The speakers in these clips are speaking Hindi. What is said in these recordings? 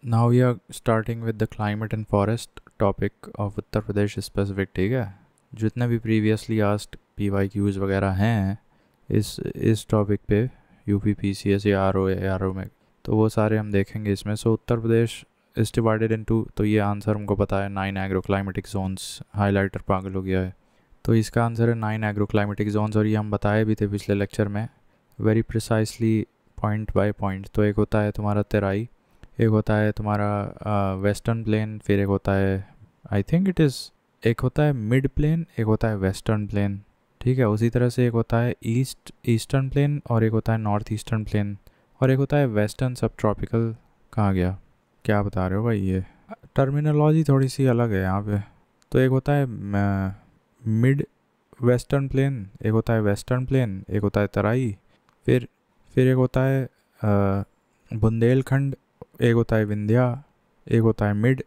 Now we are starting with the climate and forest topic of Uttar Pradesh specific, ठीक है। जितने भी प्रीवियसली आस्क्ड PYQs वगैरह हैं इस टॉपिक पे, यूपी PCS या आर ओ में, तो वो सारे हम देखेंगे इसमें। सो Uttar Pradesh is divided into, तो ये आंसर हमको पता है, 9 एग्रो क्लाइमेटिक जोन्स। हाईलाइटर पागल हो गया है, तो इसका आंसर है 9 एग्रो क्लाइमेटिक जोन्स। और ये हम बताए भी थे पिछले लेक्चर में very precisely, point by point. तो एक होता है तुम्हारा तेराई, एक होता है तुम्हारा वेस्टर्न प्लेन, फिर एक होता है, आई थिंक इट इज़, एक होता है मिड प्लेन, एक होता है वेस्टर्न प्लेन, ठीक है। उसी तरह से एक होता है ईस्टर्न प्लेन, और एक होता है नॉर्थ ईस्टर्न प्लेन, और एक होता है वेस्टर्न सब ट्रॉपिकल। कहाँ गया, क्या बता रहे हो भाई, ये टर्मिनोलॉजी थोड़ी सी अलग है यहाँ पे। तो एक होता है मिड वेस्टर्न प्लेन, एक होता है वेस्टर्न प्लेन, एक होता है तराई, फिर एक होता है बुंदेलखंड, एक होता है विंध्या, एक होता है मिड,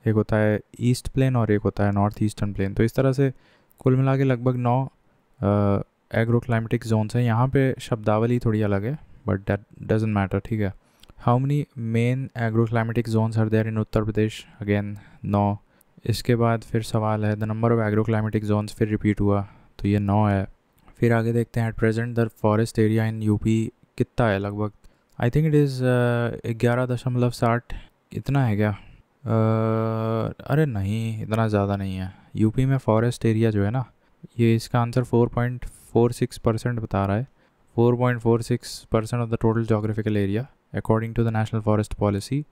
एक होता है ईस्ट प्लेन, और एक होता है नॉर्थ ईस्टर्न प्लेन। तो इस तरह से कुल मिला के लगभग 9 एग्रो क्लाइमेटिक जोन्स हैं। यहाँ पे शब्दावली थोड़ी अलग है, बट दैट डजेंट मैटर, ठीक है। How many main agro climatic zones are there in Uttar Pradesh? Again 9। इसके बाद फिर सवाल है the number of agro climatic zones, फिर रिपीट हुआ, तो ये 9 है। फिर आगे देखते हैं at present the forest area in UP कितना है लगभग। आई थिंक इट इज़ 11.60, इतना है क्या? अरे नहीं, इतना ज़्यादा नहीं है। यूपी में फॉरेस्ट एरिया जो है ना, ये इसका आंसर 4.46% बता रहा है। 4.46% of the total geographical area according to the national forest policy.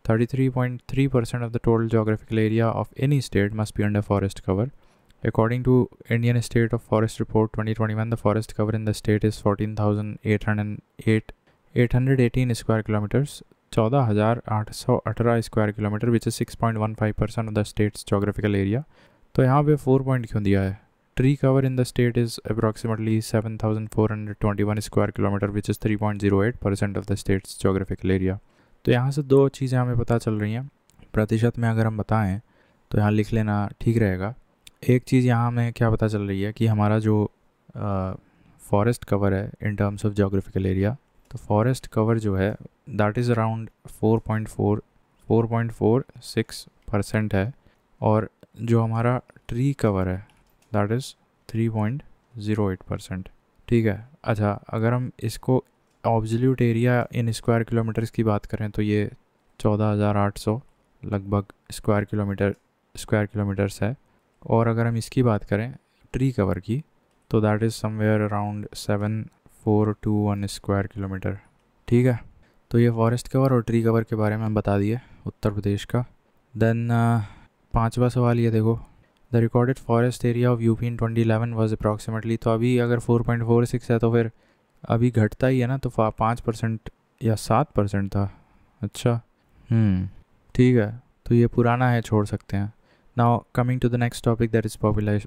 33.3% of the total geographical area of any state must be under forest cover. According to Indian State of Forest Report 2021, the forest cover in the state is 14,818 square kilometers, 14,818 square kilometre, which is 6.15% of the states geographical area. तो यहाँ पे 4 पॉइंट क्यों दिया है? Tree cover in the state is approximately 7,421 square kilometre, which is 3.08% of the states geographical area. तो यहाँ से दो चीज़ें हमें पता चल रही हैं। प्रतिशत में अगर हम बताएं तो यहाँ लिख लेना ठीक रहेगा। एक चीज़ यहाँ हमें क्या पता चल रही है कि हमारा जो फॉरेस्ट कवर है इन टर्म्स ऑफ जोग्राफिकल एरिया, तो फॉरेस्ट कवर जो है दैट इज़ अराउंड 4.46% है, और जो हमारा ट्री कवर है दैट इज़ 3.08%, ठीक है। अच्छा, अगर हम इसको ऑब्जल्यूट एरिया इन स्क्वायर किलोमीटर्स की बात करें तो ये 14,800 लगभग स्क्वायर किलोमीटर्स है। और अगर हम इसकी बात करें ट्री कवर की, तो that is somewhere around 7,421 square kilometre, ठीक है। तो ये फॉरेस्ट कवर और ट्री कवर के बारे में हम बता दिए उत्तर प्रदेश का। देन पांचवा सवाल ये देखो, the recorded forest area of UP in 2011 was approximately. तो अभी अगर 4.46 है तो फिर अभी घटता ही है ना, तो 5% या 7% था। अच्छा, ठीक है, तो ये पुराना है, छोड़ सकते हैं। Now coming to the next topic, that is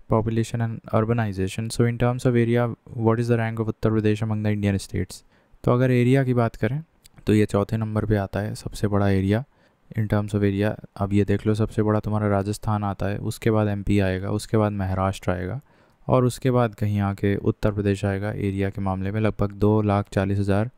population and urbanisation. So in terms of area what is the rank of Uttar Pradesh among the Indian states? तो अगर एरिया की बात करें तो ये चौथे नंबर पे आता है, सबसे बड़ा area in terms of area. अब ये देख लो, सबसे बड़ा तुम्हारा राजस्थान आता है, उसके बाद MP आएगा, उसके बाद महाराष्ट्र आएगा, और उसके बाद कहीं आके उत्तर प्रदेश आएगा। एरिया के मामले में लगभग 2,40,000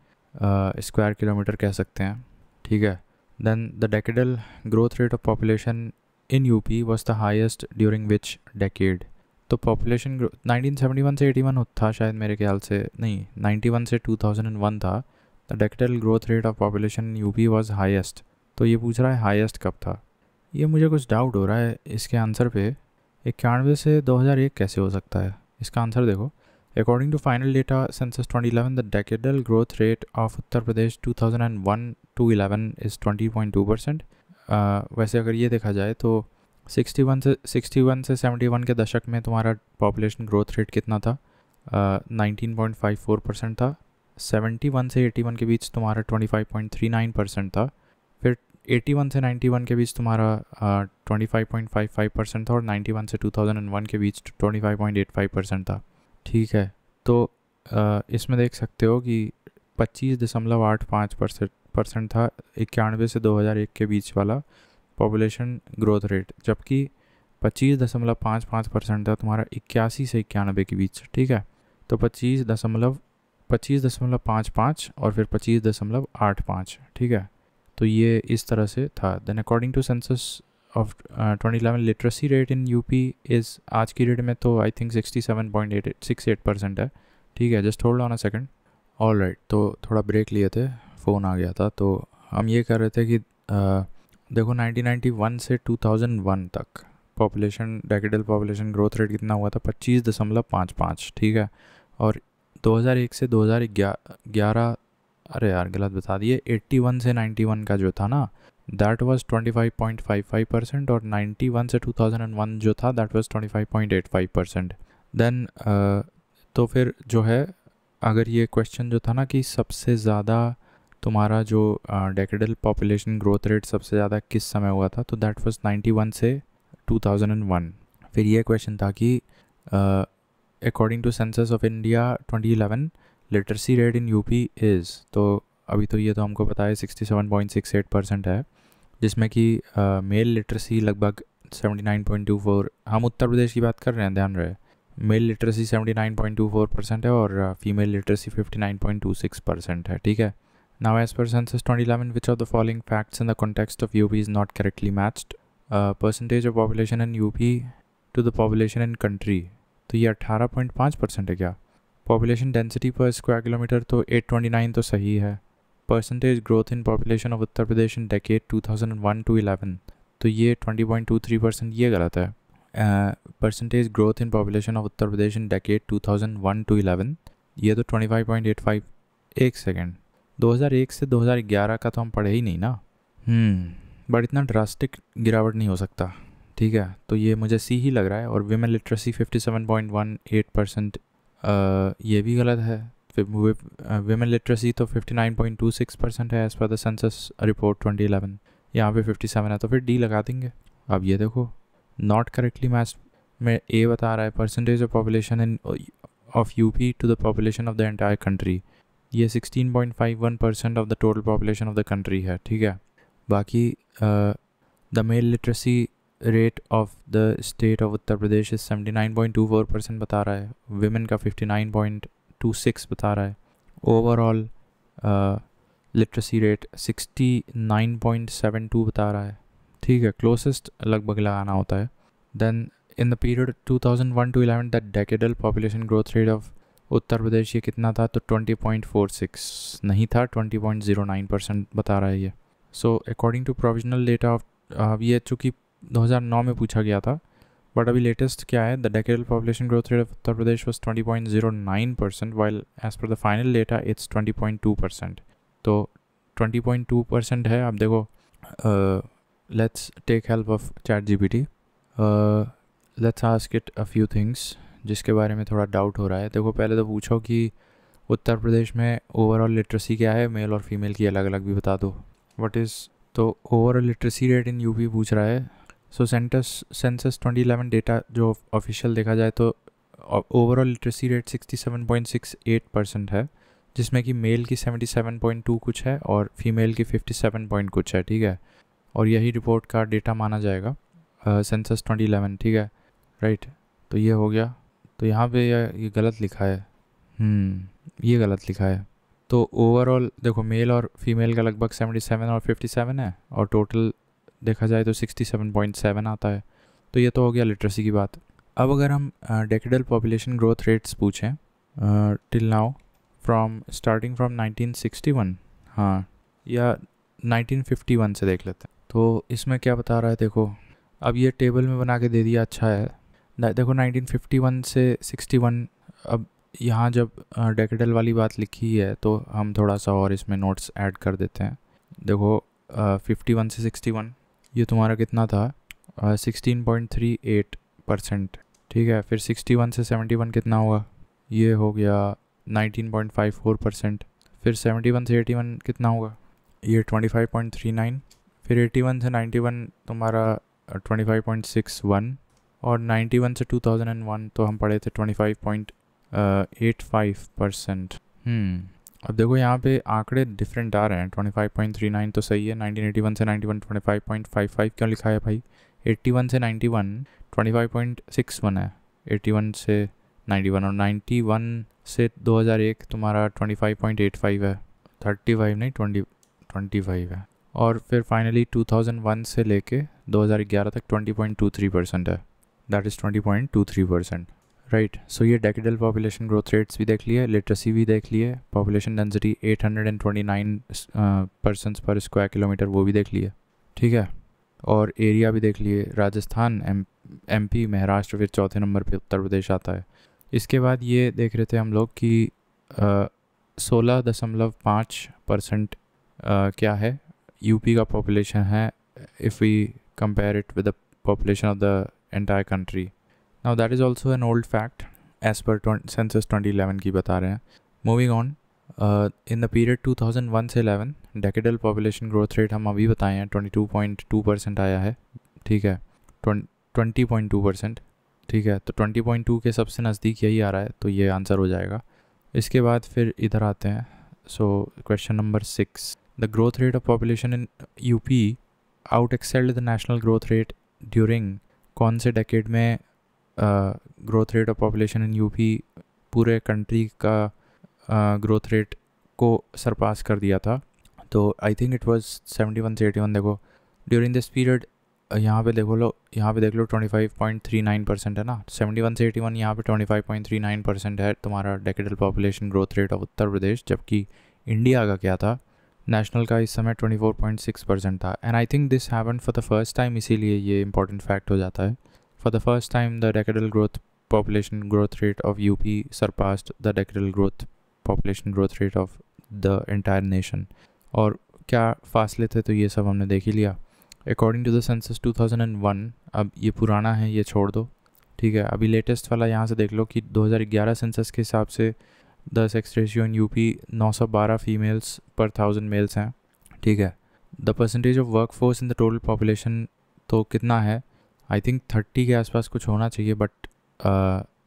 स्क्वायर किलोमीटर कह सकते हैं, ठीक है। Then the decadal growth rate of population in UP was the highest during which decade? तो पॉपुलेशन 1971 से 81 था शायद, मेरे ख्याल से, नहीं 91 से 2001 था। The decadal growth rate of population in UP was highest. तो ये पूछ रहा है हाईएस्ट कब था। ये मुझे कुछ डाउट हो रहा है इसके आंसर पे। 91 से 2001 कैसे हो सकता है? इसका आंसर देखो, according to final data census 2011 the decadal growth rate of Uttar Pradesh 2001 to 11 is 20.2%। वैसे अगर ये देखा जाए तो 61 से 71 के दशक में तुम्हारा पॉपुलेशन ग्रोथ रेट कितना था? 19.54% था। 71 से 81 के बीच तुम्हारा 25.39% था। फिर 81 से 91 के बीच तुम्हारा 25.55% था, और 91 से 2001 के बीच 25.85% था, ठीक है। तो इसमें देख सकते हो कि 25.85% था 91 से 2001 के बीच वाला पॉपुलेशन ग्रोथ रेट, जबकि 25.55% था तुम्हारा 81 से 91 के बीच, ठीक है। तो 25.55 और फिर 25.85, ठीक है। तो ये इस तरह से था. Then according to census of 2011 literacy rate in UP is आज की डेट में तो आई थिंक 67.68% है. ठीक है, just hold on a second. All right, तो थोड़ा ब्रेक लिए थे, फ़ोन आ गया था. तो हम ये कर रहे थे कि देखो 1991 से 2001 तक population decadal population growth rate कितना हुआ था, 25.55. ठीक है, और 2001 से 2011, अरे यार गलत बता दिए, 81 से 91 का जो था ना दैट वाज 25.55% और 91 से 2001 जो था दैट वाज 25.85%. देन तो फिर जो है, अगर ये क्वेश्चन जो था ना कि सबसे ज़्यादा तुम्हारा जो डेकेडल पॉपुलेशन ग्रोथ रेट सबसे ज़्यादा किस समय हुआ था, तो दैट वाज 91 से 2001. फिर ये क्वेश्चन था कि according to census of India 2011 literacy rate in UP is, तो अभी तो ये तो हमको पता है 67.68% है, जिसमें कि मेल लिटरेसी लगभग 79.24. हम उत्तर प्रदेश की बात कर रहे हैं, ध्यान रहे. मेल लिटरेसी 79.24% है और फीमेल लिटरेसी 59.26% है. ठीक है. Now as per census 2011 which of the following facts in the context of UP is not correctly matched. Percentage of population in UP to the population in country, तो ये 18.5% है क्या. Population density per square kilometre तो 829 तो सही है. Percentage growth in population of Uttar Pradesh in decade 2001 to 11, तो ये 20.23%, ये गलत है. Percentage growth in population of Uttar Pradesh in decade 2001 to 11, ये तो 25.85. एक सेकेंड, 2001 से 2011 का तो हम पढ़े ही नहीं ना. बट इतना ड्रास्टिक गिरावट नहीं हो सकता. ठीक है, तो ये मुझे सी ही लग रहा है. और विमेन लिटरेसी 57.18%, ये भी गलत है. विमेन लिटरेसी तो 59.26% है as per the census report 2011. यहाँ पे 57 है, तो फिर डी लगा देंगे. अब ये देखो नॉट करेक्टली मैच में ए बता रहा है percentage of population in of UP to the population of the entire country, ये 16.51% of the total population of the country है. ठीक है. बाकी the male literacy rate of the state of Uttar Pradesh is 79.24% बता रहा है. विमेन का 59.26 बता रहा है. ओवरऑल लिटरेसी रेट 69.72 बता रहा है. ठीक है, क्लोजेस्ट लगभग लगाना होता है. Then in the period 2001 to 11 the decadal population growth rate of Uttar Pradesh ये कितना था, तो 20.46 नहीं था, 20.09% बता रहा है ये. So according to provisional data of, ये चूँकि 2009 में पूछा गया था, बट अभी लेटेस्ट क्या है, the decadal population growth rate of Uttar Pradesh was 20.09%, while as per the final data it's 20.2%. तो 20.2% है. अब देखो, let's take help of chat GPT. Let's ask it a few things जिसके बारे में थोड़ा डाउट हो रहा है. देखो, पहले तो पूछो कि उत्तर प्रदेश में ओवरऑल लिटरेसी क्या है, मेल और फीमेल की अलग अलग भी बता दो. व्हाट इज़, तो overall literacy rate in UP पूछ रहा है. सो सेंसस 2011 डेटा जो ऑफिशियल देखा जाए तो ओवरऑल लिटरेसी रेट 67.68% है, जिसमें कि मेल की 77.2 कुछ है और फीमेल की 57 पॉइंट कुछ है. ठीक है, और यही रिपोर्ट का डेटा माना जाएगा सेंसस 2011. ठीक है, राइट. तो ये हो गया. तो यहाँ पे ये गलत लिखा है. ये गलत लिखा है. तो ओवरऑल देखो, मेल और फीमेल का लगभग 77 और 57 है, और टोटल देखा जाए तो 67.7 आता है. तो ये तो हो गया लिटरेसी की बात. अब अगर हम डेकेडल पॉपुलेशन ग्रोथ रेट्स पूछें टिल नाउ स्टार्टिंग फ्रॉम 1961, हाँ, या 1951 से देख लेते हैं. तो इसमें क्या बता रहा है, देखो अब ये टेबल में बना के दे दिया. अच्छा है, देखो 1951 से 61. अब यहाँ जब डेकेडल वाली बात लिखी है तो हम थोड़ा सा और इसमें नोट्स ऐड कर देते हैं. देखो 51 से 61 ये तुम्हारा कितना था, 16.38%. ठीक है, फिर 61 से 71 कितना हुआ, ये हो गया 19.54%. फिर 71 से 81 कितना होगा, ये 25.39. फिर 81 से 91 तुम्हारा 25.61. और 91 से 2001 तो हम पढ़े थे 25.85%. अब देखो यहाँ पे आंकड़े डिफरेंट आ रहे हैं. 25.39 तो सही है. 1981 से 91 25.55 क्यों लिखा है भाई. 81 से 91 25.61 है. 81 से 91 और 91 से 2001 तुम्हारा 25.85 है. 35 नहीं 25 है. और फिर फाइनली 2001 से लेके 2011 तक 20.23% है, दैट इज़ 20.23%, राइट। सो ये डेकेडल पॉपुलेशन ग्रोथ रेट्स भी देख लिए, लिटरेसी भी देख लिए, population density 829 persons per square kilometre वो भी देख लिए, ठीक है। और एरिया भी देख लिए, राजस्थान, एमपी, महाराष्ट्र, फिर चौथे नंबर पे उत्तर प्रदेश आता है। इसके बाद ये देख रहे थे हम लोग कि 16.5% क्या है यूपी का पॉपुलेशन है, if we compare it with the population of the entire country. Now that is also an old fact, as per census 2011 की बता रहे हैं। Moving on, in the period 2001 से 11 डेकेडल पॉपुलेशन ग्रोथ रेट हम अभी बताए हैं 22.2% आया है, ठीक है, 20.2%, ठीक है। तो 20.2 के सबसे नज़दीक यही आ रहा है, तो ये आंसर हो जाएगा। इसके बाद फिर इधर आते हैं। So question number 6, the growth rate of population in UP out excelled the national growth rate during, कौन से डेकेड में growth rate of population in UP पूरे कंट्री का ग्रोथ रेट को सरपास कर दिया था? तो आई थिंक इट वाज 71 से 81। देखो ड्यूरिंग दिस पीरियड यहाँ पे देख लो 25.39% है ना, 71 से 81, यहाँ पे 25.39% है तुम्हारा decadal population growth rate of Uttar Pradesh, जबकि इंडिया का क्या था, नेशनल का इस समय 24.6% था। And I think this happened for the first time, इसीलिए ये इंपॉर्टेंट फैक्ट हो जाता है। For the first time the decadal population growth rate of UP surpassed the decadal population growth rate of the entire nation। और क्या फासले थे, तो ये सब हमने देख ही लिया। अकॉर्डिंग टू द सेंसस 2001, अब ये पुराना है, ये छोड़ दो, ठीक है। अभी लेटेस्ट वाला यहाँ से देख लो कि 2011 सेंसस के हिसाब से the sex ratio in UP 912 females पर 1000 मेल्स हैं, ठीक है। The percentage of work force in the total population तो कितना है, आई थिंक 30 के आसपास कुछ होना चाहिए, बट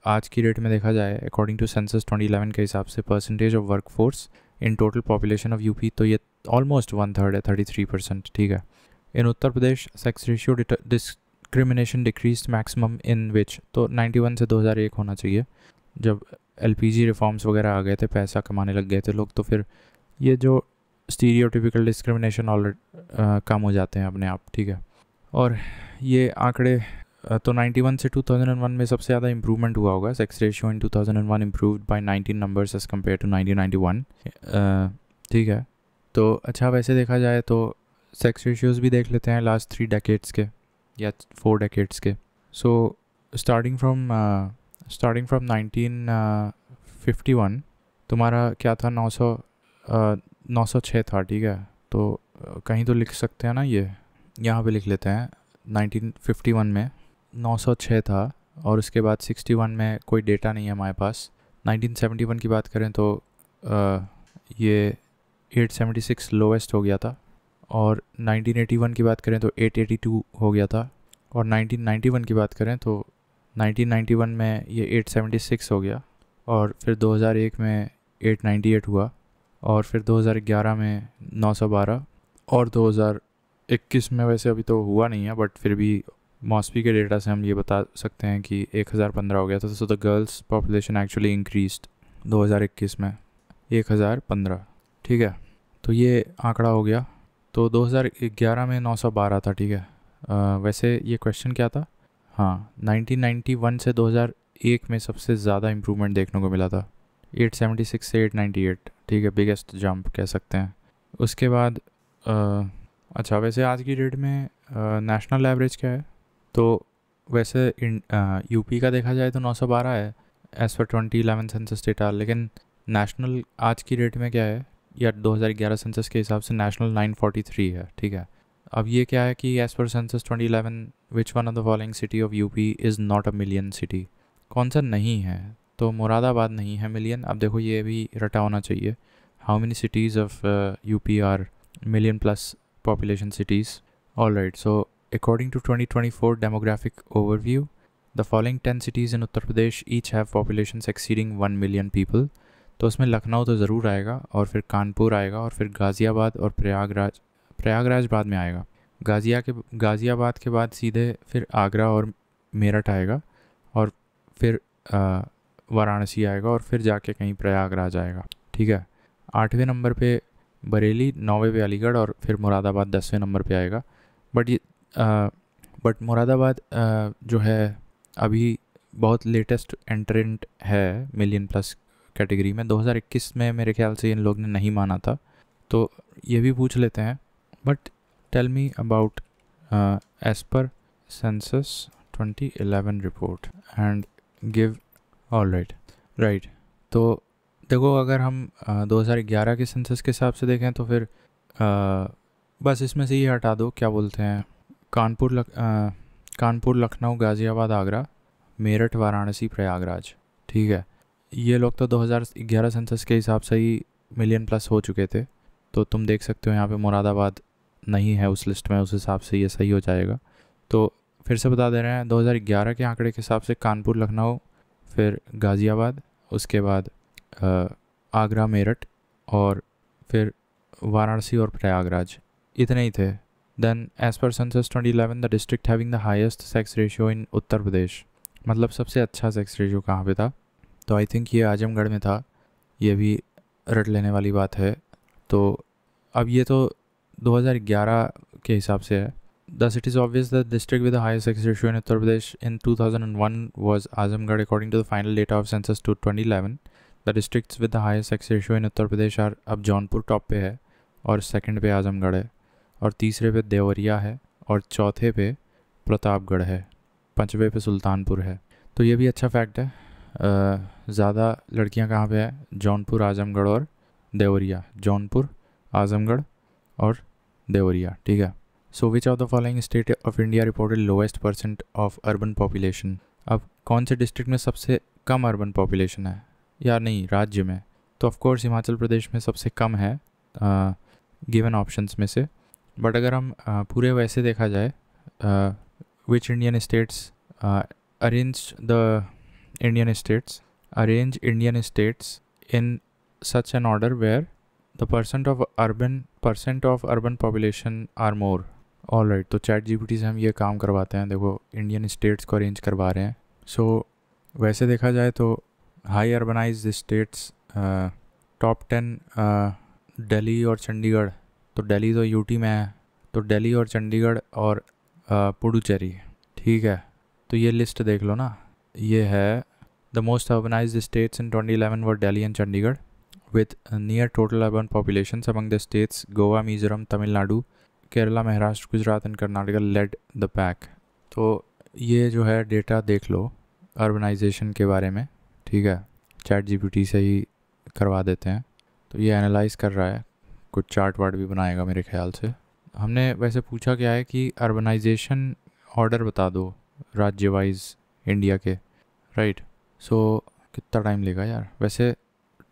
आज की डेट में देखा जाए अकॉर्डिंग टू सेंसस 2011 के हिसाब से percentage of work force in total population of UP, तो ये ऑलमोस्ट 1/3 है, 33%, ठीक है। In Uttar Pradesh sex ratio discrimination decrease maximum in which, तो 91 से 2001 होना चाहिए, जब LPG रिफॉर्म्स वगैरह आ गए थे, पैसा कमाने लग गए थे लोग, तो फिर ये जो स्टीरियोटिपिकल डिस्क्रिमिनेशन ऑलरेडी कम हो जाते हैं अपने आप, ठीक है। और ये आंकड़े तो 91 से 2001 में सबसे ज़्यादा इंप्रूवमेंट हुआ होगा। Sex ratio in 2001 improved by 19 numbers as compared to 1991, ठीक है। तो अच्छा, वैसे देखा जाए तो सेक्स रेशियोज़ भी देख लेते हैं लास्ट 3 डेकेड्स के या 4 डेकेड्स के। सो स्टार्टिंग फ्रॉम 1951 तुम्हारा क्या था, 906 था, ठीक है। तो कहीं तो लिख सकते हैं ना, ये यहाँ पे लिख लेते हैं। 1951 में 906 था, और उसके बाद 61 में कोई डेटा नहीं है हमारे पास। 1971 की बात करें तो ये 876 लोवेस्ट हो गया था, और 1981 की बात करें तो 882 हो गया था, और 1991 की बात करें तो 1991 में ये 876 हो गया, और फिर 2001 में 898 हुआ, और फिर 2011 में 912, और 2021 में वैसे अभी तो हुआ नहीं है, बट फिर भी मॉस्पी के डेटा से हम ये बता सकते हैं कि 1015 हो गया था। So the girls population actually increased 2021 में 1015, ठीक है। तो ये आंकड़ा हो गया। तो 2011 में 912 था, ठीक है। वैसे ये क्वेश्चन क्या था, हाँ, 1991 से 2001 में सबसे ज़्यादा इम्प्रूवमेंट देखने को मिला था, 876 से 898, ठीक है, बिगेस्ट जंप कह सकते हैं। उसके बाद अच्छा, वैसे आज की डेट में नेशनल एवरेज क्या है, तो वैसे यूपी का देखा जाए तो 912 है एज़ पर 2011 सेंसस डेटा, लेकिन नेशनल आज की डेट में क्या है, या 2011 सेंसस के हिसाब से नेशनल 943 है, ठीक है। अब ये क्या है कि as per census 2011 which one of the following city of UP is not a million city, कौन सा नहीं है, तो मुरादाबाद नहीं है मिलियन। अब देखो ये भी रटा होना चाहिए, how many cities of UP are million plus population cities। Alright, so according to 2024 demographic overview, the following 10 cities in Uttar Pradesh each have populations exceeding 1 million people। तो उसमें लखनऊ तो ज़रूर आएगा, और फिर कानपुर आएगा, और फिर गाज़ियाबाद और प्रयागराज बाद में आएगा। गाज़ियाबाद के बाद सीधे फिर आगरा और मेरठ आएगा, और फिर वाराणसी आएगा, और फिर जाके कहीं प्रयागराज आएगा, ठीक है। 8वें नंबर पे बरेली 9वें पे अलीगढ़ और फिर मुरादाबाद 10वें नंबर पे आएगा। बट ये बट मुरादाबाद जो है अभी बहुत लेटेस्ट एंट्रेंट है मिलियन प्लस कैटेगरी में। 2021 में मेरे ख्याल से इन लोग ने नहीं माना था, तो ये भी पूछ लेते हैं। But tell me about as per census 2011 report and give all right. तो देखो, अगर हम 2011 के सेंसस के हिसाब से देखें तो फिर बस इसमें से ये हटा दो, क्या बोलते हैं, कानपुर, लखनऊ, गाज़ियाबाद, आगरा, मेरठ, वाराणसी, प्रयागराज। ठीक है, ये लोग तो 2011 सेंसस के हिसाब से ही मिलियन प्लस हो चुके थे। तो तुम देख सकते हो यहाँ पे मुरादाबाद नहीं है उस लिस्ट में, उस हिसाब से ये सही हो जाएगा। तो फिर से बता दे रहे हैं, 2011 के आंकड़े के हिसाब से कानपुर, लखनऊ, फिर गाज़ियाबाद, उसके बाद आगरा, मेरठ और फिर वाराणसी और प्रयागराज, इतने ही थे। Then as per census 2011 the district having the highest sex ratio in Uttar Pradesh, मतलब सबसे अच्छा सेक्स रेशियो कहाँ पे था? तो आई थिंक ये आजमगढ़ में था। ये भी रट लेने वाली बात है। तो अब ये तो 2011 के हिसाब से है। Thus, it is obvious that the district with the highest sex ratio in Uttar Pradesh in 2001 was Azamgarh, according to the final data of census to 2011. The districts with the highest sex ratio in Uttar Pradesh are अब जौनपुर टॉप पे है और सेकंड पे आजमगढ़ है और तीसरे पे देवरिया है और चौथे पे प्रतापगढ़ है, पांचवें पे सुल्तानपुर है। तो ये भी अच्छा फैक्ट है। ज़्यादा लड़कियां कहाँ पे है? जौनपुर, आजमगढ़ और देवरिया। जौनपुर, आजमगढ़ और देवरिया। ठीक है। So which of the following state of India reported lowest percent of urban population? अब कौन से डिस्ट्रिक्ट में सबसे कम अर्बन पॉपुलेशन है? या नहीं, राज्य में। तो ऑफ कोर्स हिमाचल प्रदेश में सबसे कम है गिवन ऑप्शंस में से। बट अगर हम पूरे वैसे देखा जाए, which Indian states arrange Indian states in such an order where the percent of urban population are more. All right, तो चैट जीपीटी से हम ये काम करवाते हैं। देखो, इंडियन स्टेट्स को अरेंज करवा रहे हैं। सो वैसे देखा जाए तो high urbanised states top 10 Delhi और चंडीगढ़। तो दिल्ली तो यूटी में है, तो दिल्ली और चंडीगढ़ और पुडुचेरी। ठीक है, तो ये लिस्ट देख लो ना। ये है the most urbanised states in 2011 were Delhi and Chandigarh with near total urban populations among the states Goa, Mizoram, Tamil Nadu, Kerala, Maharashtra, Gujarat and Karnataka led the pack. तो ये जो है डेटा देख लो अर्बनाइजेशन के बारे में। ठीक है, चैट जीपीटी से ही करवा देते हैं। तो ये एनालाइज कर रहा है, कुछ चार्ट वार्ट भी बनाएगा मेरे ख्याल से। हमने वैसे पूछा क्या है कि अर्बनाइजेशन ऑर्डर बता दो राज्य वाइज इंडिया के, राइट। सो कितना टाइम लेगा यार? वैसे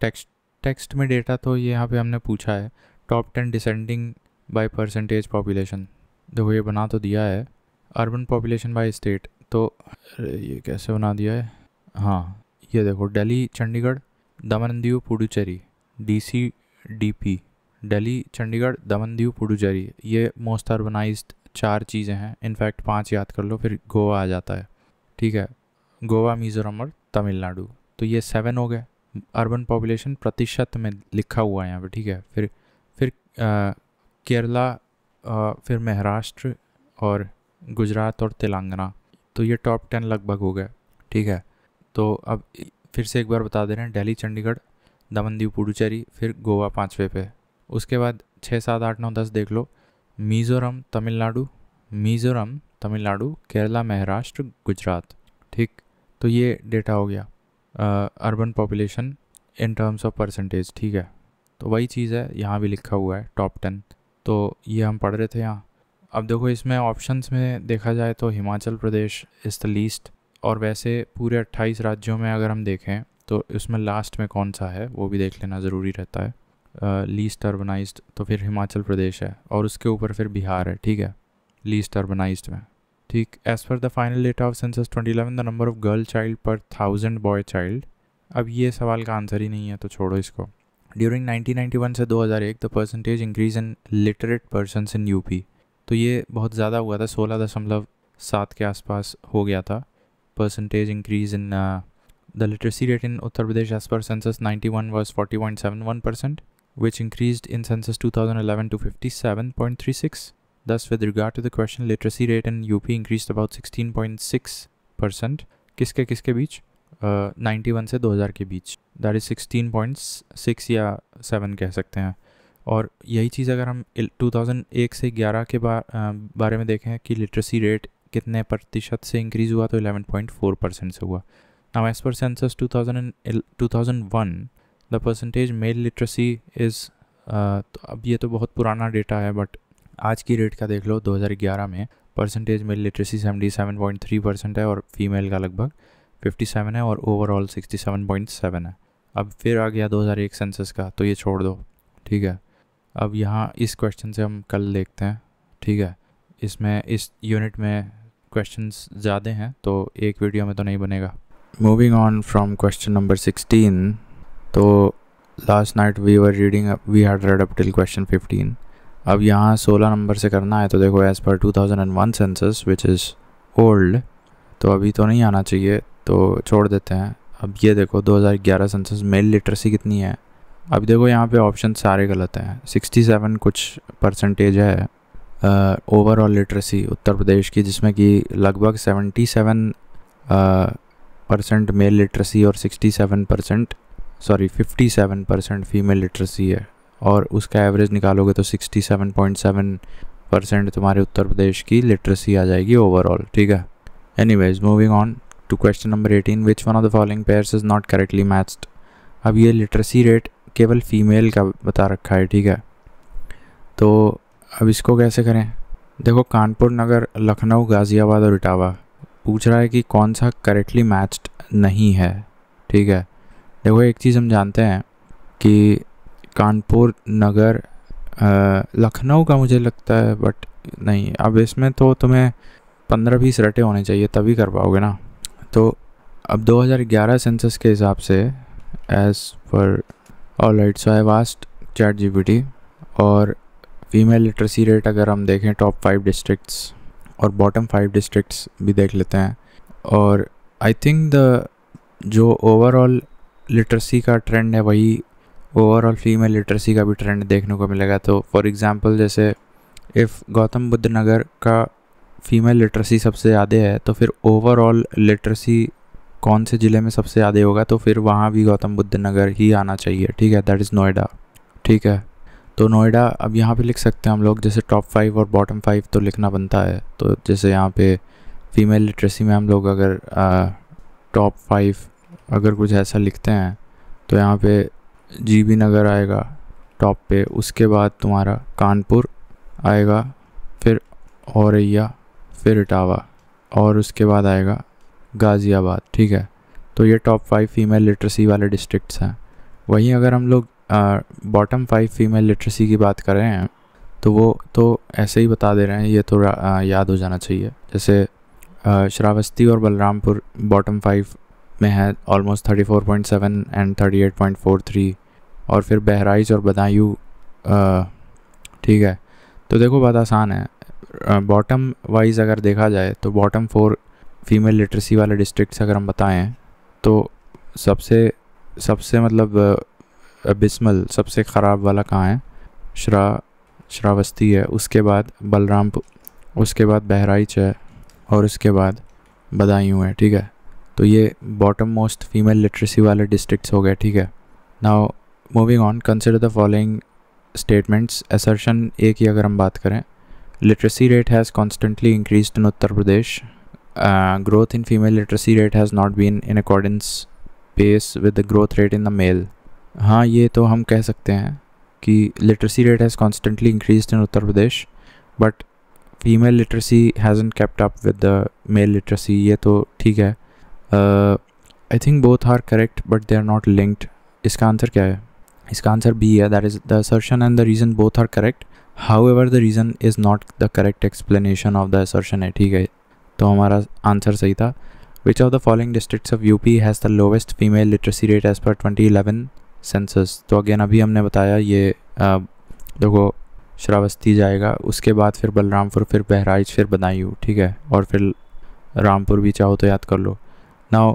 टेक्स्ट में डेटा तो ये यहाँ पे हमने पूछा है top 10 descending by percentage population. देखो, ये बना तो दिया है अर्बन पॉपुलेशन बाय स्टेट। तो ये कैसे बना दिया है? हाँ, ये देखो, दिल्ली, चंडीगढ़, दमन दीव, पुडुचेरी, DCDP, दिल्ली, चंडीगढ़, दमन दीव, पुडुचेरी। ये मोस्ट अर्बनाइज्ड 4 चीज़ें हैं। इनफैक्ट 5 याद कर लो, फिर गोवा आ जाता है। ठीक है, गोवा, मिज़ोरम और तमिलनाडु। तो ये 7 हो गए अर्बन पॉपुलेशन प्रतिशत में लिखा हुआ है यहाँ पे। ठीक है, फिर केरला, फिर महाराष्ट्र और गुजरात और तेलंगाना। तो ये टॉप 10 लगभग हो गए। ठीक है, तो अब फिर से एक बार बता दे रहे हैं, दिल्ली, चंडीगढ़, दमन दीव, पुडुचेरी, फिर गोवा 5वें पे। उसके बाद 6, 7, 8, 9, 10 देख लो, मिज़ोरम, तमिलनाडु, केरला, महाराष्ट्र, गुजरात। ठीक, तो ये डेटा हो गया urban population in terms of percentage. ठीक है, तो वही चीज़ है यहाँ भी लिखा हुआ है टॉप 10। तो ये हम पढ़ रहे थे यहाँ। अब देखो, इसमें ऑप्शंस में देखा जाए तो Himachal Pradesh is the least, और वैसे पूरे 28 राज्यों में अगर हम देखें तो इसमें लास्ट में कौन सा है वो भी देख लेना ज़रूरी रहता है। लीस्ट अर्बनाइज्ड तो फिर हिमाचल प्रदेश है और उसके ऊपर फिर बिहार है। ठीक है, लीस्ट अर्बनाइज्ड में। ठीक, as per the final data of census 2011 the number of girl child पर 1000 बॉय चाइल्ड। अब ये सवाल का आंसर ही नहीं है, तो छोड़ो इसको। ड्यूरिंग 1991 से 2001 the percentage increase in literate persons in UP. तो ये बहुत ज़्यादा हुआ था, 16.7 के आसपास हो गया था percentage increase in the literacy rate in Uttar Pradesh as per census 91 was 40.71%, which increased in census 2011 to 57.36. Thus, with regard to the question, literacy rate in UP increased about 16.6%. किसके किसके बीच? 91 से 2000 के बीच, दैट इज़ 16.6 या 7 कह सकते हैं। और यही चीज़ अगर हम 2001 से 11 के बारे में देखें कि लिटरेसी रेट कितने प्रतिशत से इंक्रीज़ हुआ, तो 11.4% से हुआ। Now as per census 2001 the percentage male literacy is, तो अब ये तो बहुत पुराना डेटा है, बट आज की रेट का देख लो 2011 में परसेंटेज मेल लिटरेसी 77.3% है और फीमेल का लगभग 57 है और ओवरऑल 67.7 है। अब फिर आ गया 2001 सेंसस का, तो ये छोड़ दो, ठीक है। अब यहाँ इस क्वेश्चन से हम कल देखते हैं, ठीक है। इसमें इस यूनिट में क्वेश्चंस ज़्यादा हैं तो एक वीडियो में तो नहीं बनेगा। Moving on from question number 16, तो last night we had read up till question 15। अब यहाँ 16 नंबर से करना है, तो देखो as per 2001 census which is old, तो अभी तो नहीं आना चाहिए, तो छोड़ देते हैं। अब ये देखो 2011 सेंसस मेल लिटरेसी कितनी है। अब देखो यहाँ पे ऑप्शन सारे गलत हैं। 67 कुछ परसेंटेज है ओवरऑल लिटरेसी उत्तर प्रदेश की, जिसमें कि लगभग 57% मेल लिटरेसी और 57% फीमेल लिटरेसी है, और उसका एवरेज निकालोगे तो 67.7% तुम्हारे उत्तर प्रदेश की लिटरेसी आ जाएगी ओवरऑल, ठीक है। Anyways moving on to question number 18, which one of the following pairs is not correctly matched. अब ये लिटरेसी रेट केवल फीमेल का बता रखा है, ठीक है। तो अब इसको कैसे करें? देखो कानपुर नगर, लखनऊ, गाज़ियाबाद और इटावा पूछ रहा है कि कौन सा करेक्टली मैच्ड नहीं है, ठीक है। देखो एक चीज़ हम जानते हैं कि कानपुर नगर, लखनऊ का मुझे लगता है, बट नहीं, अब इसमें तो तुम्हें 15-20 रटे होने चाहिए तभी कर पाओगे ना। तो अब 2011 सेंसस के हिसाब से as per alright, so I asked ChatGPT, और फीमेल लिटरेसी रेट अगर हम देखें टॉप 5 डिस्ट्रिक्ट्स और बॉटम 5 डिस्ट्रिक्ट्स भी देख लेते हैं, और आई थिंक द जो ओवरऑल लिटरेसी का ट्रेंड है वही ओवरऑल फीमेल लिटरेसी का भी ट्रेंड देखने को मिलेगा। तो फॉर एग्जांपल जैसे इफ़ गौतम बुद्ध नगर का फीमेल लिटरेसी सबसे ज़्यादा है, तो फिर ओवरऑल लिटरेसी कौन से ज़िले में सबसे ज़्यादा होगा, तो फिर वहाँ भी गौतम बुद्ध नगर ही आना चाहिए, ठीक है। दैट इज़ नोएडा, ठीक है। तो नोएडा अब यहाँ पे लिख सकते हैं हम लोग, जैसे टॉप 5 और बॉटम 5 तो लिखना बनता है। तो जैसे यहाँ पे फीमेल लिटरेसी में हम लोग अगर टॉप 5 अगर कुछ ऐसा लिखते हैं, तो यहाँ पे जीबी नगर आएगा टॉप पे, उसके बाद तुम्हारा कानपुर आएगा, फिर औरैया, फिर इटावा, और उसके बाद आएगा गाज़ियाबाद, ठीक है। तो ये टॉप 5 फीमेल लिटरेसी वाले डिस्ट्रिक्ट्स हैं। वहीं अगर हम लोग बॉटम 5 फीमेल लिटरेसी की बात कर रहे हैं, तो वो तो ऐसे ही बता दे रहे हैं, ये तो याद हो जाना चाहिए। जैसे श्रावस्ती और बलरामपुर बॉटम 5 में है, ऑलमोस्ट 34.7 एंड 38.43, और फिर बहराइच और बदायूं, ठीक है। तो देखो बात आसान है, बॉटम वाइज अगर देखा जाए तो बॉटम 4 फीमेल लिटरेसी वाले डिस्ट्रिक्ट्स अगर हम बताएं, तो सबसे मतलब अबिस्मल सबसे ख़राब वाला कहाँ है? श्रावस्ती है, उसके बाद बलरामपुर, उसके बाद बहराइच है, और उसके बाद बदायूं है, ठीक है। तो ये बॉटम मोस्ट फीमेल लिटरेसी वाले डिस्ट्रिक्ट्स हो गए, ठीक है। Now moving on, consider the following statements. Assertion A की अगर हम बात करें, literacy rate has constantly increased in Uttar Pradesh, growth in female literacy rate has not been in accordance pace with the growth rate in the male। हाँ, ये तो हम कह सकते हैं कि literacy rate has constantly increased in Uttar Pradesh, but female literacy hasn't kept up with the male literacy, ये तो ठीक है। I think both are correct but they are not linked. इसका आंसर क्या है? इसका आंसर बी है, that is the assertion and the reason both are correct, however the reason is not the correct explanation of the assertion है, ठीक है। तो हमारा आंसर सही था। विच of the following districts of UP has the lowest female literacy rate as पर 2011 सेंसस। तो अगेन अभी हमने बताया ये देखो श्रावस्ती जाएगा, उसके बाद फिर बलरामपुर, फिर बहराइच, फिर बदायूं, ठीक है, और फिर रामपुर भी चाहो तो याद कर लो। नाउ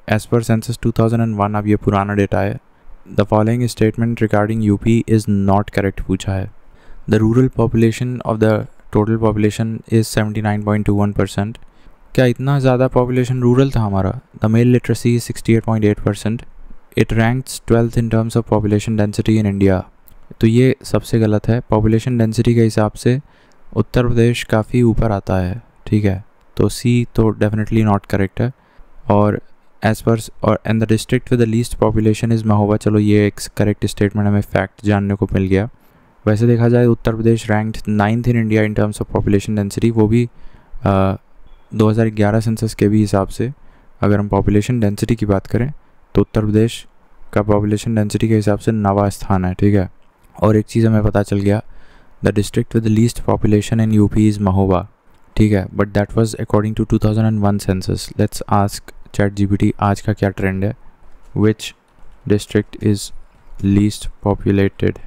एज़ पर सेंसस 2001, अब ये पुराना डेटा है, the following statement regarding UP is not correct पूछा है। The rural population of the total population is 79.21%। क्या इतना ज़्यादा पॉपुलेशन रूरल था हमारा? The male literacy 68.8%। It ranks 12th in terms of population density in India. तो ये सबसे गलत है। पॉपुलेशन डेंसिटी के हिसाब से उत्तर प्रदेश काफ़ी ऊपर आता है, ठीक है। तो सी तो डेफिनेटली नॉट करेक्ट है। और एज पर और and the district with the least population is Mahoba. चलो ये एक करेक्ट स्टेटमेंट, हमें फैक्ट जानने को मिल गया। वैसे देखा जाए Uttar Pradesh ranked 9th in India in terms of population density, वो भी 2011 सेंसस के भी हिसाब से। अगर हम पॉपुलेशन डेंसिटी की बात करें तो उत्तर प्रदेश का पॉपुलेशन डेंसिटी के हिसाब से 9वां स्थान है, ठीक है। और एक चीज़ हमें पता चल गया, the district with the least population in UP is Mahoba, ठीक है। But that was according to 2001 census. Let's ask ChatGPT आज का क्या ट्रेंड है। Which district is least populated.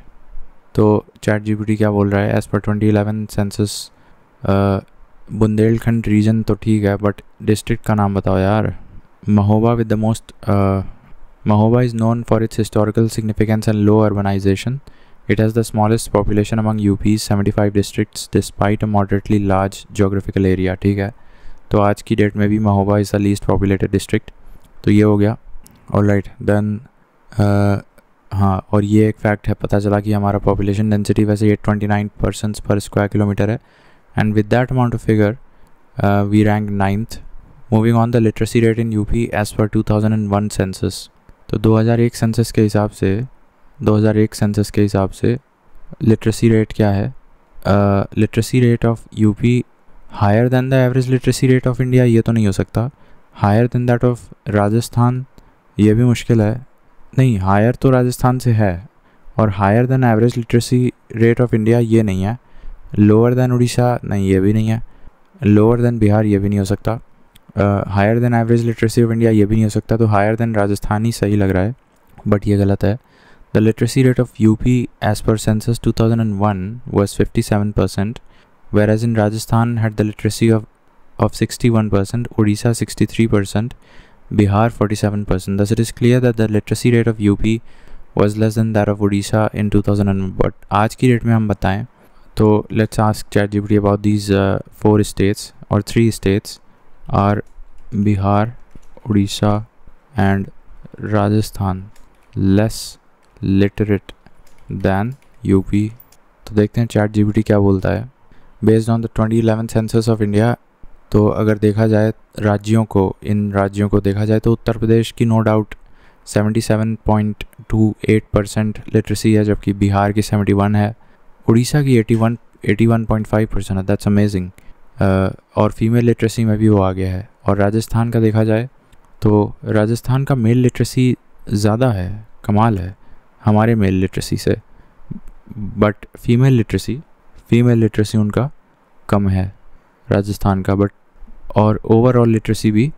तो ChatGPT क्या बोल रहा है, as per 2011 census Bundelkhand reason तो ठीक है, बट डिस्ट्रिक्ट का नाम बताओ यार। Mahoba with the most Mahoba is known for its historical significance and low urbanization. It has the smallest population among UP's 75 districts despite a moderately large geographical area, ठीक है। तो आज की डेट में भी Mahoba is the least populated district. तो ये हो गया, ऑलराइट। देन हाँ, और ये एक फैक्ट है, पता चला कि हमारा पॉपुलेशन डेंसिटी वैसे 829 पर्सन्स पर स्क्वायर किलोमीटर है, and with that amount of figure we rank 9th। Moving on, the literacy rate in UP as per 2001 census. तो 2001 सेंसस के हिसाब से लिटरेसी रेट क्या है? Literacy rate of UP higher than the average literacy rate of India, ये तो नहीं हो सकता। Higher than that of Rajasthan, ये भी मुश्किल है। नहीं, हायर तो राजस्थान से है, और higher than average literacy rate of India ये नहीं है। लोअर दैन उड़ीसा, नहीं ये भी नहीं है। लोअर दैन बिहार, ये भी नहीं हो सकता। Higher than average literacy of India, ये भी नहीं हो सकता। तो हायर देन राजस्थान ही सही लग रहा है, बट ये गलत है। The literacy rate of UP as per census 2001 was 57%, whereas in Rajasthan had the literacy of 61%, Odisha 63%, Bihar 47%. Thus it is clear that the literacy rate of UP was less than that of Odisha in 2001. But आज की डेट में हम बताएं तो let's ask ChatGPT about these 4 states or 3 states are Bihar, Odisha and Rajasthan less literate than UP। तो देखते हैं ChatGPT क्या बोलता है। Based on the 2011 census of India, तो अगर देखा जाए इन राज्यों को देखा जाए तो उत्तर प्रदेश की नो डाउट 77.28% लिटरेसी है, जबकि बिहार की 71 है, उड़ीसा की 81.5% है। That's amazing. और फीमेल लिटरेसी में भी वो आ गया है। और राजस्थान का देखा जाए तो राजस्थान का मेल लिटरेसी ज़्यादा है, कमाल है हमारे मेल लिटरेसी से, बट फीमेल लिटरेसी उनका कम है राजस्थान का। बट और ओवरऑल लिटरेसी भी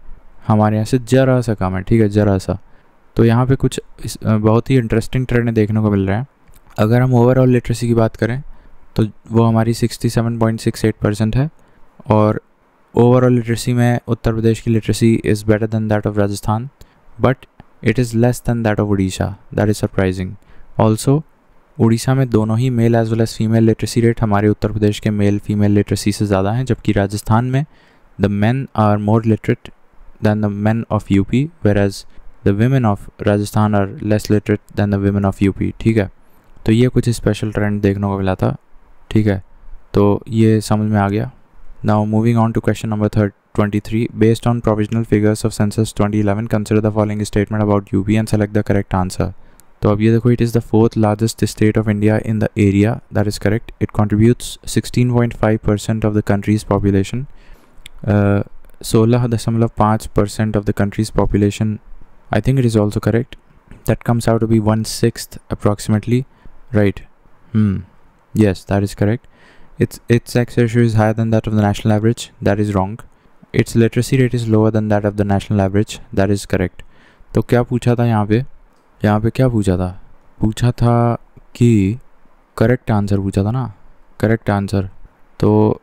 हमारे यहाँ से ज़रा सा कम है, ठीक है, ज़रा सा। तो यहाँ पे कुछ बहुत ही इंटरेस्टिंग ट्रेंड देखने को मिल रहा है। अगर हम ओवरऑल लिटरेसी की बात करें तो वो हमारी 67.68% है, और ओवरऑल लिटरेसी में उत्तर प्रदेश की literacy is better than that of Rajasthan, but it is less than that of Orissa. That is surprising. Also Orissa में दोनों ही male as well as female literacy rate हमारे उत्तर प्रदेश के मेल फीमेल लिटरेसी से ज़्यादा हैं, जबकि राजस्थान में the men are more literate than the men of UP, whereas the women of Rajasthan are less literate than the women of UP, ठीक है। तो ये कुछ स्पेशल ट्रेंड देखने को मिला था, ठीक है, तो ये समझ में आ गया। Now moving on to question number 23. Based on provisional figures of census 2011, consider the following statement about UP and select the correct answer. तो अब ये देखो, it is the 4th largest state of India in the area. That is correct. It contributes 16.5% of the country's population. 16.5% of the country's population. I think it is also correct. That comes out to be 1/6 approximately, right? Yes, that is correct. Its sex ratio is higher than that of the national average. That is wrong. Its literacy rate is lower than that of the national average. That is correct. तो क्या पूछा था यहाँ पे क्या पूछा था कि करेक्ट आंसर पूछा था ना, करेक्ट आंसर। तो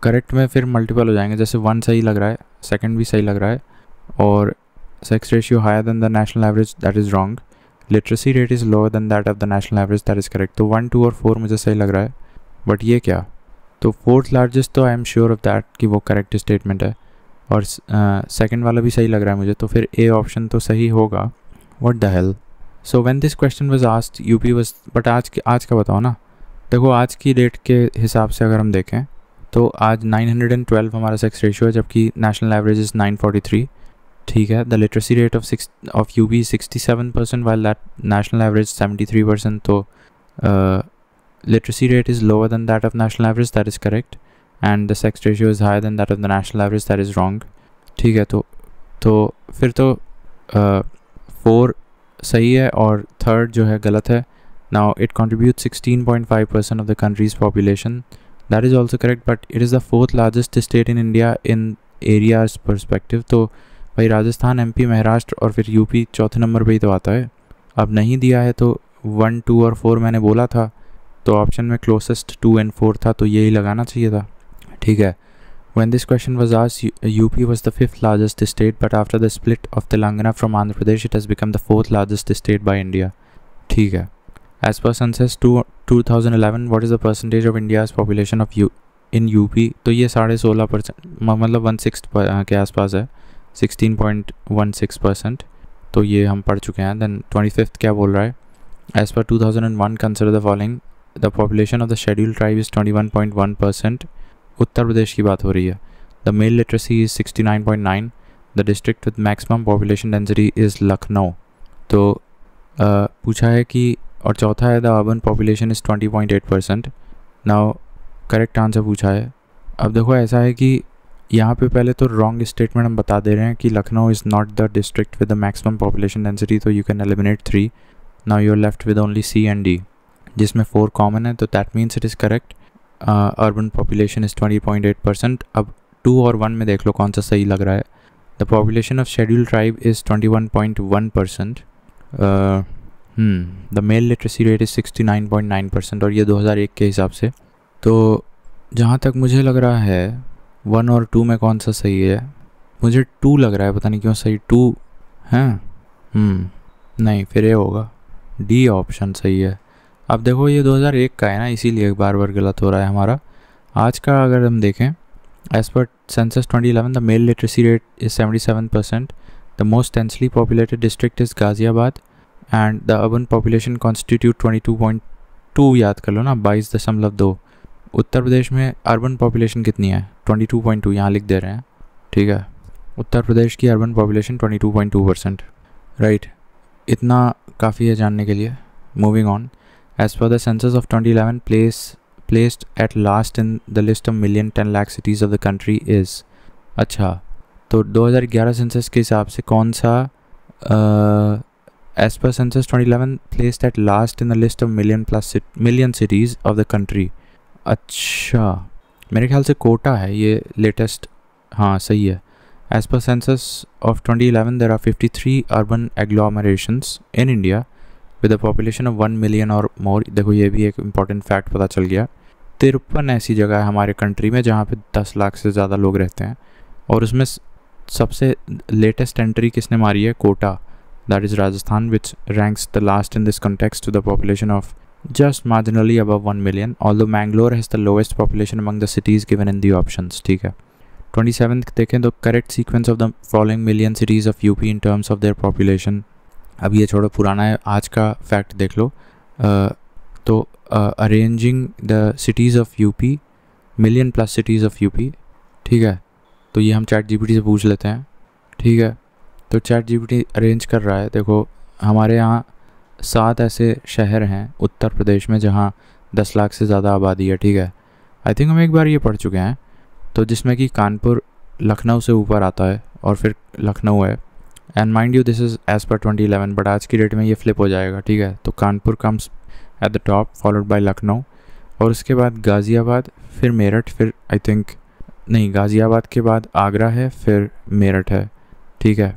करेक्ट में फिर मल्टीपल हो जाएंगे, जैसे 1 सही लग रहा है, सेकंड भी सही लग रहा है, और sex ratio higher than the national average, that is wrong. Literacy rate is lower than that of the national average, that is correct. तो 1, 2 और 4 मुझे सही लग रहा है, बट ये क्या? तो फोर्थ लार्जेस्ट तो I am sure of that कि वो करेक्ट स्टेटमेंट है, और सेकंड वाला भी सही लग रहा है मुझे, तो फिर ए ऑप्शन तो सही होगा। What the hell. So when this question was asked UP was, but आज का बताओ ना। देखो आज की डेट के हिसाब से अगर हम देखें तो आज 912 हमारा सेक्स रेशियो है, जबकि नेशनल एवरेज इज़ 943। ठीक है। The literacy rate of UP 67% while that national average 73%। तो literacy rate is lower than that of national average, that is correct, and the sex ratio is higher than that of the national average, that is wrong। ठीक है। तो फिर तो 4 सही है और थर्ड जो है गलत है। Now it contributes 16.5% of the country's population, that is also correct, but it is the 4th largest state in India in areas perspective। तो भाई राजस्थान, एमपी, महाराष्ट्र और फिर यूपी चौथे नंबर पे ही तो आता है। अब नहीं दिया है तो 1, 2 और 4 मैंने बोला था, तो ऑप्शन में क्लोजेस्ट 2 and 4 था, तो यही लगाना चाहिए था। ठीक है। When this question was asked, UP was the 5th largest state, but after the split of Telangana from Andhra Pradesh, it has become the 4th largest state by India। ठीक है। As per census 2011, what is the percentage of India's population of in UP? तो ये 16.5%, मतलब 1/6 के आसपास है, 16.16%। तो ये हम पढ़ चुके हैं। Then 25th क्या बोल रहा है? As per 2001, consider the following: the population of the scheduled tribe is 21.1%। उत्तर प्रदेश की बात हो रही है। The male literacy is 69.9। The district with maximum population density is Lucknow. तो पूछा है कि, और चौथा है the urban population is 20.8%। Now correct answer पूछा है। अब देखो ऐसा है कि यहाँ पे पहले तो रॉन्ग स्टेटमेंट हम बता दे रहे हैं कि Lucknow is not the district with the maximum population density, तो you can eliminate 3। Now you are left with only C and D, जिसमें 4 कॉमन है, तो that means it is correct. Urban population is 20.8%। अब 2 और 1 में देख लो कौन सा सही लग रहा है। The population of scheduled tribe is 21.1%। The male literacy rate is 69.9%, और ये 2001 के हिसाब से। तो जहाँ तक मुझे लग रहा है 1 और 2 में कौन सा सही है? मुझे 2 लग रहा है, पता नहीं क्यों सही 2 है। नहीं, फिर ये होगा, डी ऑप्शन सही है। अब देखो ये 2001 का है ना, इसीलिए बार बार गलत हो रहा है हमारा। आज का अगर हम देखें, as per census 2011 the male literacy rate is 77%। The most densely populated district is Ghaziabad, and the urban population constitute 22.2, याद कर लो ना, 22.2। उत्तर प्रदेश में अर्बन पॉपुलेशन कितनी है? 22.2, यहाँ लिख दे रहे हैं। ठीक है। उत्तर प्रदेश की अर्बन पॉपुलेशन 22.2%। राइट, इतना काफ़ी है जानने के लिए। Moving on, as per the census of 2011 placed at last in the list of million 10 lakh cities of the country is। अच्छा, तो 2011 सेंसस के हिसाब से कौन सा, as per census 2011 placed at last in the list of million cities of the country। अच्छा, मेरे ख्याल से कोटा है ये लेटेस्ट। हाँ सही है। As per census of 2011 there are 53 urban agglomerations in India with a population of 1 million और मोर। देखो ये भी एक इम्पॉर्टेंट फैक्ट पता चल गया। 53 ऐसी जगह है हमारे कंट्री में जहाँ पे 10 लाख से ज़्यादा लोग रहते हैं, और उसमें सबसे लेटेस्ट एंट्री किसने मारी है? Kota, that is Rajasthan, which ranks the last in this context to the population of just marginally above 1 million, although Mangalore has the lowest population among the cities given in the options। ठीक है। 27th देखें तो correct sequence of the following million cities of UP in terms of their population। अब ये छोड़ो, पुराना है, आज का फैक्ट देख लो। तो arranging the cities of UP, million plus cities of UP। ठीक है। तो ये हम ChatGPT से पूछ लेते हैं। ठीक है। तो ChatGPT अरेंज कर रहा है। देखो हमारे यहाँ 7 ऐसे शहर हैं उत्तर प्रदेश में जहाँ 10 लाख से ज़्यादा आबादी है। ठीक है। आई थिंक हम एक बार ये पढ़ चुके हैं। तो जिसमें कि कानपुर लखनऊ से ऊपर आता है और फिर लखनऊ है। And mind you this is as per 2011, but आज की डेट में ये फ्लिप हो जाएगा। ठीक है। तो Kanpur comes at the top followed bye Lucknow, और उसके बाद गाज़ियाबाद, फिर मेरठ, फिर आई थिंक नहीं, गाज़ियाबाद के बाद आगरा है, फिर मेरठ है। ठीक है।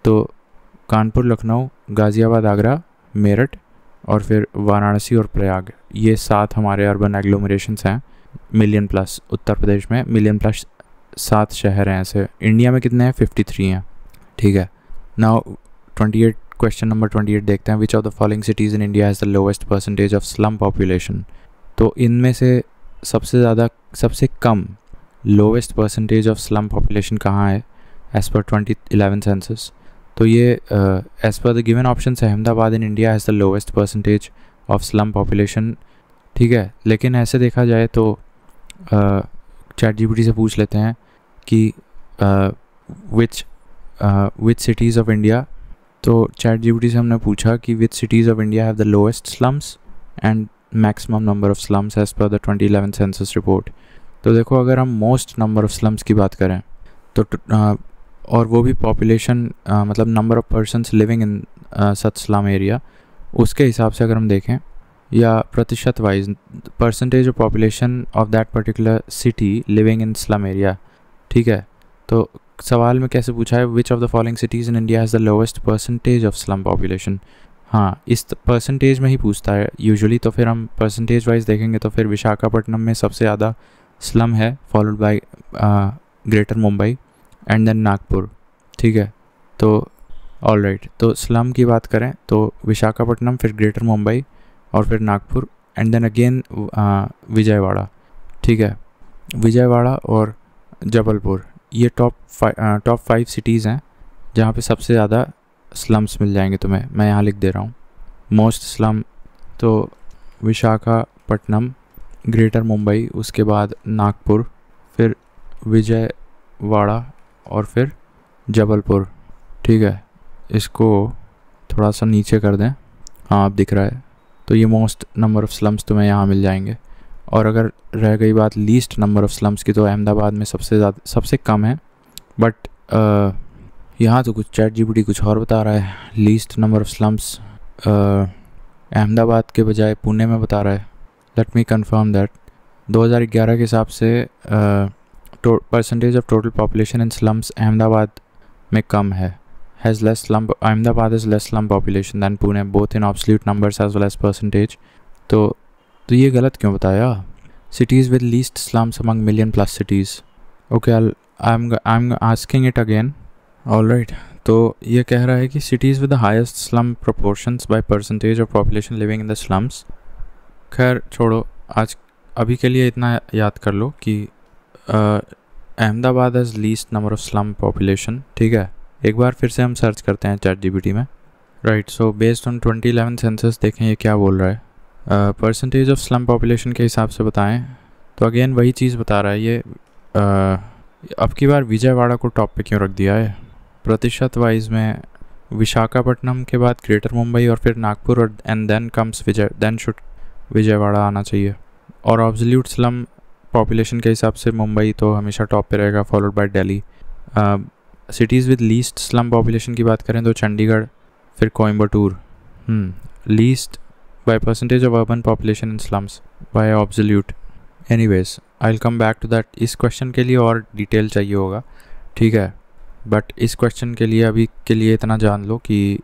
तो कानपुर, लखनऊ, गाज़ियाबाद, आगरा, मेरठ और फिर वाराणसी और प्रयाग, ये 7 हमारे अर्बन एग्लोमरेशंस हैं मिलियन प्लस। उत्तर प्रदेश में मिलियन प्लस 7 शहर हैं ऐसे। इंडिया में कितने हैं? 53 हैं। ठीक है। नाउ 28 क्वेश्चन नंबर 28 देखते हैं. Which of the following cities in India has the lowest percentage of slum population. तो इनमें से सबसे कम lowest percentage of slum population कहाँ है एज़ पर 2011 सेंसस. तो ये as per the given option Ahmedabad in India has the lowest percentage of slum population. ठीक है, लेकिन ऐसे देखा जाए तो ChatGPT से पूछ लेते हैं कि विच सिटीज़ ऑफ इंडिया. तो ChatGPT से हमने पूछा कि which cities of India have the lowest slums and maximum number of slums as per the 2011 census report. तो देखो, अगर हम मोस्ट नंबर ऑफ स्लम्स की बात करें तो और वो भी पॉपुलेशन मतलब number of persons living in such slum area, उसके हिसाब से अगर हम देखें या प्रतिशत wise percentage of population of that particular city living in slum area. ठीक है, तो सवाल में कैसे पूछा है विच of the following cities in India has the lowest percentage of slum population. हाँ, इस परसेंटेज में ही पूछता है यूजुअली. तो फिर हम परसेंटेज वाइज देखेंगे तो फिर विशाखापट्टनम में सबसे ज़्यादा स्लम है, followed by greater Mumbai and then Nagpur. ठीक है, तो ऑल राइट. तो स्लम की बात करें तो विशाखापट्टनम, फिर ग्रेटर मुंबई और फिर Nagpur and then again Vijayawada. ठीक है, विजयवाड़ा और जबलपुर ये टॉप 5 सिटीज़ हैं जहाँ पे सबसे ज़्यादा स्लम्स मिल जाएंगे तुम्हें. मैं यहाँ लिख दे रहा हूँ मोस्ट स्लम. तो विशाखापट्टनम, ग्रेटर मुंबई, उसके बाद नागपुर, फिर विजयवाड़ा और फिर जबलपुर. ठीक है, इसको थोड़ा सा नीचे कर दें. हाँ, अब दिख रहा है. तो ये मोस्ट नंबर ऑफ़ स्लम्स तुम्हें यहाँ मिल जाएंगे. और अगर रह गई बात लीस्ट नंबर ऑफ़ स्लम्स की तो अहमदाबाद में सबसे कम है. बट यहाँ तो कुछ ChatGPT कुछ और बता रहा है. Least number of slums Ahmedabad के बजाय पुणे में बता रहा है. लेट मी कंफर्म दैट 2011 के हिसाब से percentage of total population in slums Ahmedabad में कम है. has less slum. Ahmedabad has less slum population than Pune, both in absolute numbers as well as percentage. तो ये गलत क्यों बताया? Cities with least slums among million plus cities. Okay, I'm asking it again. All right. तो ये कह रहा है कि cities with the highest slum proportions by percentage of population living in the slums. खैर छोड़ो, आज अभी के लिए इतना याद कर लो कि Ahmedabad has least number of slum population. ठीक है, एक बार फिर से हम सर्च करते हैं ChatGPT में. Right, so based on 2011 census देखें ये क्या बोल रहा है. परसेंटेज ऑफ स्लम पॉपुलेशन के हिसाब से बताएं तो अगेन वही चीज़ बता रहा है ये. अब की बार विजयवाड़ा को टॉप पे क्यों रख दिया है? प्रतिशत वाइज में विशाखापट्टनम के बाद ग्रेटर मुंबई और फिर नागपुर और and then comes then should Vijayawada आना चाहिए. और ऑब्सोल्यूट स्लम पॉपुलेशन के हिसाब से मुंबई तो हमेशा टॉप पे रहेगा, followed by Delhi. Cities with least slum population की बात करें तो चंडीगढ़, फिर Coimbatore. Least by percentage of urban population in slums by absolute. Anyways, I will come back to that. इस क्वेश्चन के लिए और डिटेल चाहिए होगा. ठीक है, बट इस क्वेश्चन के लिए अभी के लिए इतना जान लो कि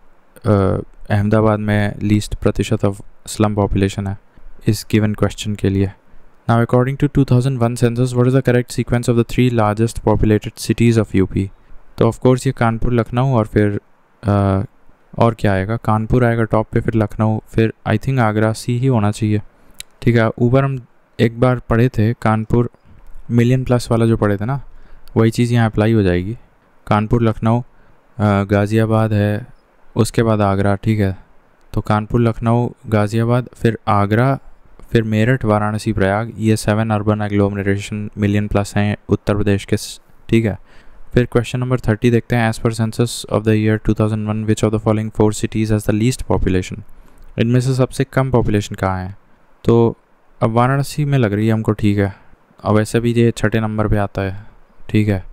अहमदाबाद में लीस्ट प्रतिशत ऑफ स्लम पॉपुलेशन है इस गिवन क्वेश्चन के लिए. Now according to 2001 census, what is the correct sequence of the 3 largest populated cities of UP? तो ऑफ कोर्स ये कानपुर, लखनऊ और फिर और क्या आएगा? कानपुर आएगा टॉप पे, फिर लखनऊ, फिर आई थिंक आगरा सी ही होना चाहिए. ठीक है, ऊपर हम एक बार पढ़े थे कानपुर मिलियन प्लस वाला जो पढ़े थे ना, वही चीज़ यहाँ अप्लाई हो जाएगी. कानपुर, लखनऊ, गाज़ियाबाद है, उसके बाद आगरा. ठीक है, तो कानपुर, लखनऊ, गाज़ियाबाद, फिर आगरा, फिर मेरठ, वाराणसी, प्रयाग. ये 7 अर्बन एग्लोमरेशन मिलियन प्लस हैं उत्तर प्रदेश के. ठीक है, फिर क्वेश्चन नंबर 30 देखते हैं. As per census of the year 2001 which of the following 4 cities has the least population. इनमें से सबसे कम पॉपुलेशन कहाँ है? तो अब वाराणसी में लग रही है हमको. ठीक है, अब वैसे भी ये 6 नंबर पे आता है. ठीक है,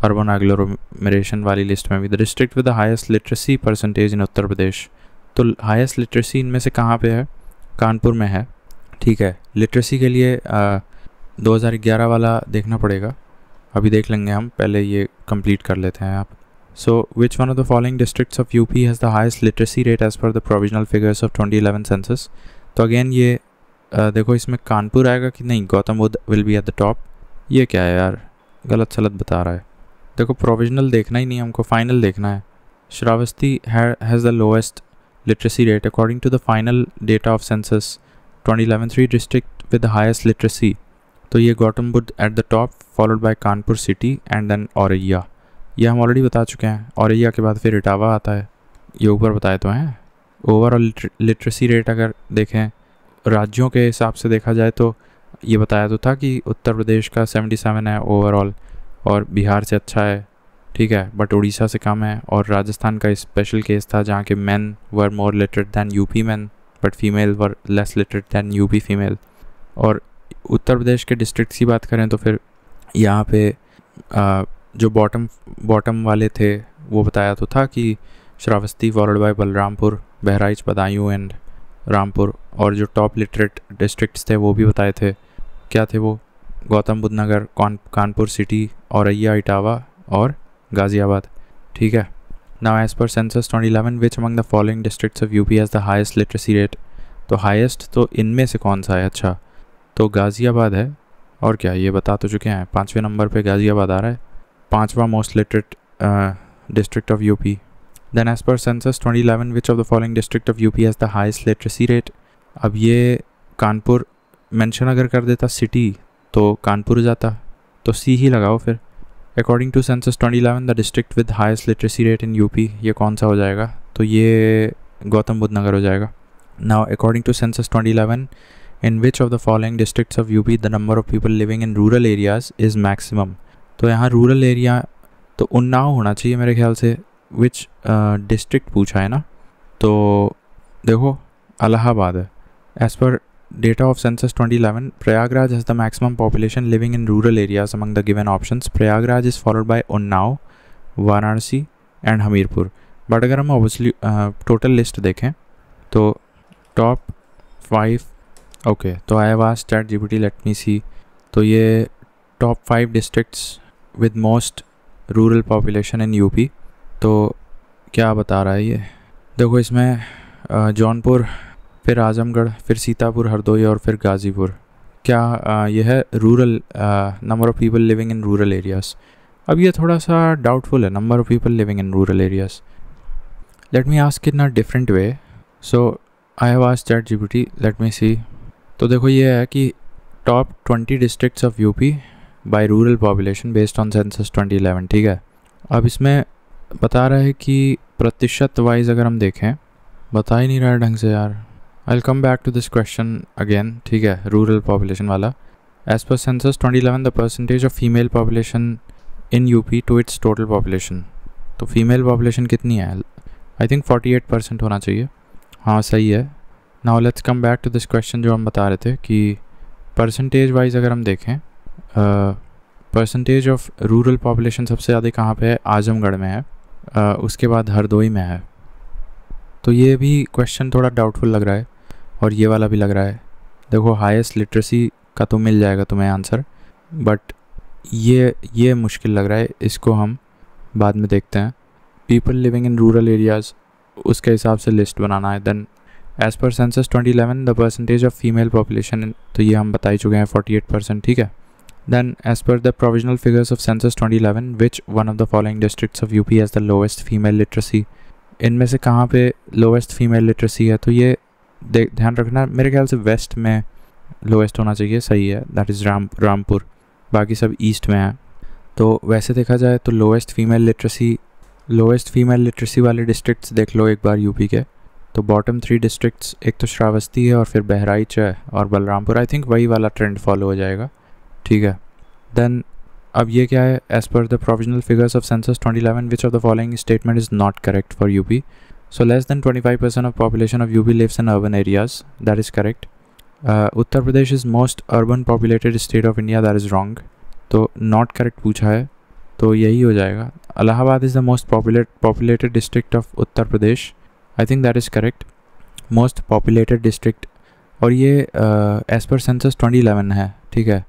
अर्बन एग्लोमरेशन वाली लिस्ट में भी. The district with the highest literacy percentage in Uttar Pradesh. तो हाईएस्ट लिटरेसी इनमें से कहाँ पे है? कानपुर में है. ठीक है, लिटरेसी के लिए 2011 वाला देखना पड़ेगा, अभी देख लेंगे हम, पहले ये कंप्लीट कर लेते हैं आप. So which one of the following districts of UP has the highest literacy rate as per the provisional figures of 2011 census. तो अगेन ये देखो इसमें कानपुर आएगा कि नहीं? Gautam Buddha will be at the top. ये क्या है यार, गलत सलत बता रहा है. देखो प्रोविजनल देखना ही नहीं हमको, फाइनल देखना है. Shravasti has the lowest literacy rate according to the final data of census 2011. 3 district with the highest literacy. तो ये Gautam Buddha at the top followed by Kanpur city and then Auraiya. ये हम ऑलरेडी बता चुके हैं. औरैया के बाद फिर इटावा आता है. ये ऊपर बताए तो हैं. ओवरऑल लिटरेसी रेट अगर देखें राज्यों के हिसाब से देखा जाए तो ये बताया तो था कि उत्तर प्रदेश का 77 है ओवरऑल और बिहार से अच्छा है, ठीक है, बट उड़ीसा से कम है. और राजस्थान का स्पेशल केस था जहाँ के men were more literate than UP men but female were less literate than UP female. और उत्तर प्रदेश के डिस्ट्रिक्ट की बात करें तो फिर यहाँ पे जो बॉटम वाले थे वो बताया तो था कि Shravasti followed by Balrampur, Bahraich, Badaun and Rampur. और जो टॉप लिटरेट डिस्ट्रिक्ट्स थे वो भी बताए थे. क्या थे वो? गौतम बुद्ध नगर, कानपुर सिटी, औरैया, इटावा और गाज़ियाबाद, ठीक है. Now as per census 2011 which among the following districts of UP has the highest literacy rate. तो हाईएस्ट तो इनमें से कौन सा है? अच्छा, तो गाज़ियाबाद है. और क्या, ये बता तो चुके हैं. 5वें नंबर पे गाज़ियाबाद आ रहा है, 5वां most literate district of UP. Then as per census 2011 which of the following district of UP has the highest literacy rate. अब ये कानपुर मेंशन अगर कर देता सिटी तो कानपुर जाता, तो सी ही लगाओ फिर. According to census 2011 the district with highest literacy rate in UP, ये कौन सा हो जाएगा? तो ये गौतम बुद्ध नगर हो जाएगा. Now according to census 2011 in which of the following districts of UP the number of people living in rural areas is maximum. तो यहाँ रूरल एरिया तो उन्नाव होना चाहिए मेरे ख्याल से. विच डिस्ट्रिक्ट पूछा है ना, तो देखो इलाहाबाद है. एज पर data of census 2011 Prayagraj has the maximum population living in rural areas among the given options. Prayagraj is followed by Unnao, Varanasi and Hamirpur. But अगर हम ऑब्वियसली टोटल लिस्ट देखें तो टॉप 5, ओके, तो I have asked ChatGPT, let me see. तो ये top 5 districts with most rural population in UP. तो क्या बता रहा है ये? देखो इसमें जौनपुर, फिर आजमगढ़, फिर सीतापुर, हरदोई और फिर गाज़ीपुर. क्या यह है rural number of people living in rural areas. अब ये थोड़ा सा डाउटफुल है, number of people living in rural areas. Let me ask in a different way. So I have asked ChatGPT, let me see. तो देखो ये है कि top 20 districts of UP by rural population based on census 2011, ठीक है. अब इसमें बता रहा है कि प्रतिशत वाइज अगर हम देखें, बता ही नहीं रहा है ढंग से यार. I'll come back to this question again, ठीक है, रूरल पॉपुलेशन वाला. As per census 2011 the percentage of female population in UP to its total population. तो फीमेल पॉपुलेशन कितनी है? I think 48% होना चाहिए. हाँ सही है. Now let's come back to this question जो हम बता रहे थे कि परसेंटेज वाइज अगर हम देखें, परसेंटेज ऑफ रूरल पॉपुलेशन सबसे ज़्यादा कहाँ पे है? आजमगढ़ में है, उसके बाद हरदोई में है. तो ये भी क्वेश्चन थोड़ा डाउटफुल लग रहा है और ये वाला भी लग रहा है. देखो हाईएस्ट लिटरेसी का तो मिल जाएगा तुम्हें आंसर, बट ये मुश्किल लग रहा है. इसको हम बाद में देखते हैं. People living in rural areas, उसके हिसाब से लिस्ट बनाना है. Then as per census 2011 the percentage of female population, तो ये हम बता ही चुके हैं 48%, ठीक है. Then as per the provisional figures of census 2011 which one of the following districts of UP has the lowest female literacy. इनमें से कहाँ पे लोएस्ट फीमेल लिटरेसी है? तो ये ध्यान रखना, मेरे ख्याल से वेस्ट में लोएस्ट होना चाहिए. सही है, दैट इज़ रामपुर. बाकी सब ईस्ट में है. तो वैसे देखा जाए तो लोएस्ट फीमेल लिटरेसी वाले डिस्ट्रिक्ट्स देख लो एक बार यूपी के. तो बॉटम 3 डिस्ट्रिक्ट्स, एक तो श्रावस्ती है और फिर बहराइच है और बलरामपुर. आई थिंक वही वाला ट्रेंड फॉलो हो जाएगा, ठीक है. देन अब ये क्या है? As per the provisional figures of census 2011 which of the following statement is not correct for UP. So less than 25% of population of UP lives in urban areas, that is correct. Uttar Pradesh is most urban populated state of India, that is wrong. तो नॉट करेक्ट पूछा है तो यही हो जाएगा. Allahabad is the most populated district of Uttar Pradesh, I think that is correct. Most populated district, और ये एज पर सेंसस 2011 है, ठीक है.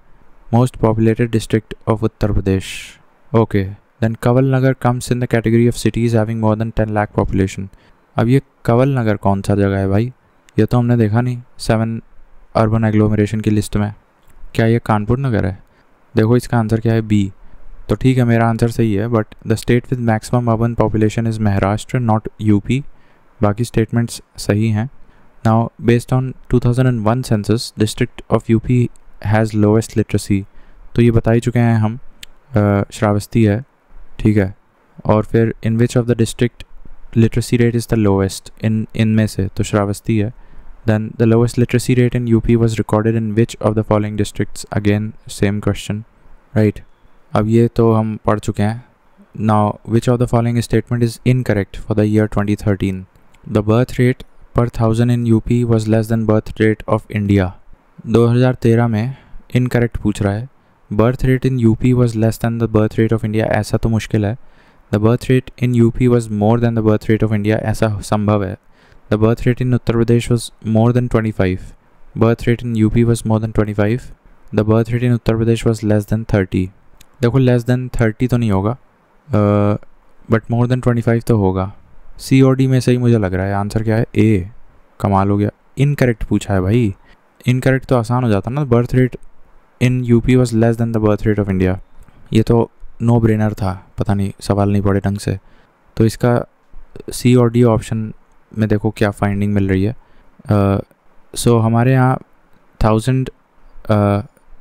Most populated district of Uttar Pradesh, okay. Then Kanwal Nagar comes in the category of cities having more than 10 lakh population. अब ये कंवल नगर कौन सा जगह है भाई? ये तो हमने देखा नहीं 7 अर्बन एग्लोमरेशन की लिस्ट में. क्या ये कानपुर नगर है? देखो इसका आंसर क्या है? बी. तो ठीक है, मेरा आंसर सही है, but the state with maximum urban population is Maharashtra, not UP. बाकी स्टेटमेंट्स सही हैं। Now based on 2001 census, district of UP has lowest literacy, तो ये बता ही चुके हैं हम, श्रावस्ती है, ठीक है। और फिर in which of the district literacy rate is the lowest, इनमें से तो श्रावस्ती है। Then the lowest literacy rate in UP was recorded in which of the following districts, again same question, right. अब ये तो हम पढ़ चुके हैं। Now which of the following statement is incorrect for the year 2013? The birth rate per 1000 in UP was less than birth rate of India. 2013 में इनकरेक्ट पूछ रहा है। Birth rate in UP was less than the birth rate of India, ऐसा तो मुश्किल है। The birth rate in UP was more than the birth rate of India, ऐसा संभव है। The birth rate in Uttar Pradesh was more than 25। Birth rate in UP was more than 25। The birth rate in Uttar Pradesh was less than 30। देखो लेस दैन 30 तो नहीं होगा, बट मोर दैन 25 तो होगा। सी और डी में से ही मुझे लग रहा है। आंसर क्या है? ए। कमाल हो गया, इनकरेक्ट पूछा है भाई। इनकरेक्ट तो आसान हो जाता ना। Birth rate in UP was less then the birth rate of India, ये तो नो ब्रेनर था, पता नहीं सवाल नहीं पढ़े ढंग से। तो इसका सी और डी ऑप्शन में देखो क्या फाइंडिंग मिल रही है। सो हमारे यहाँ 1000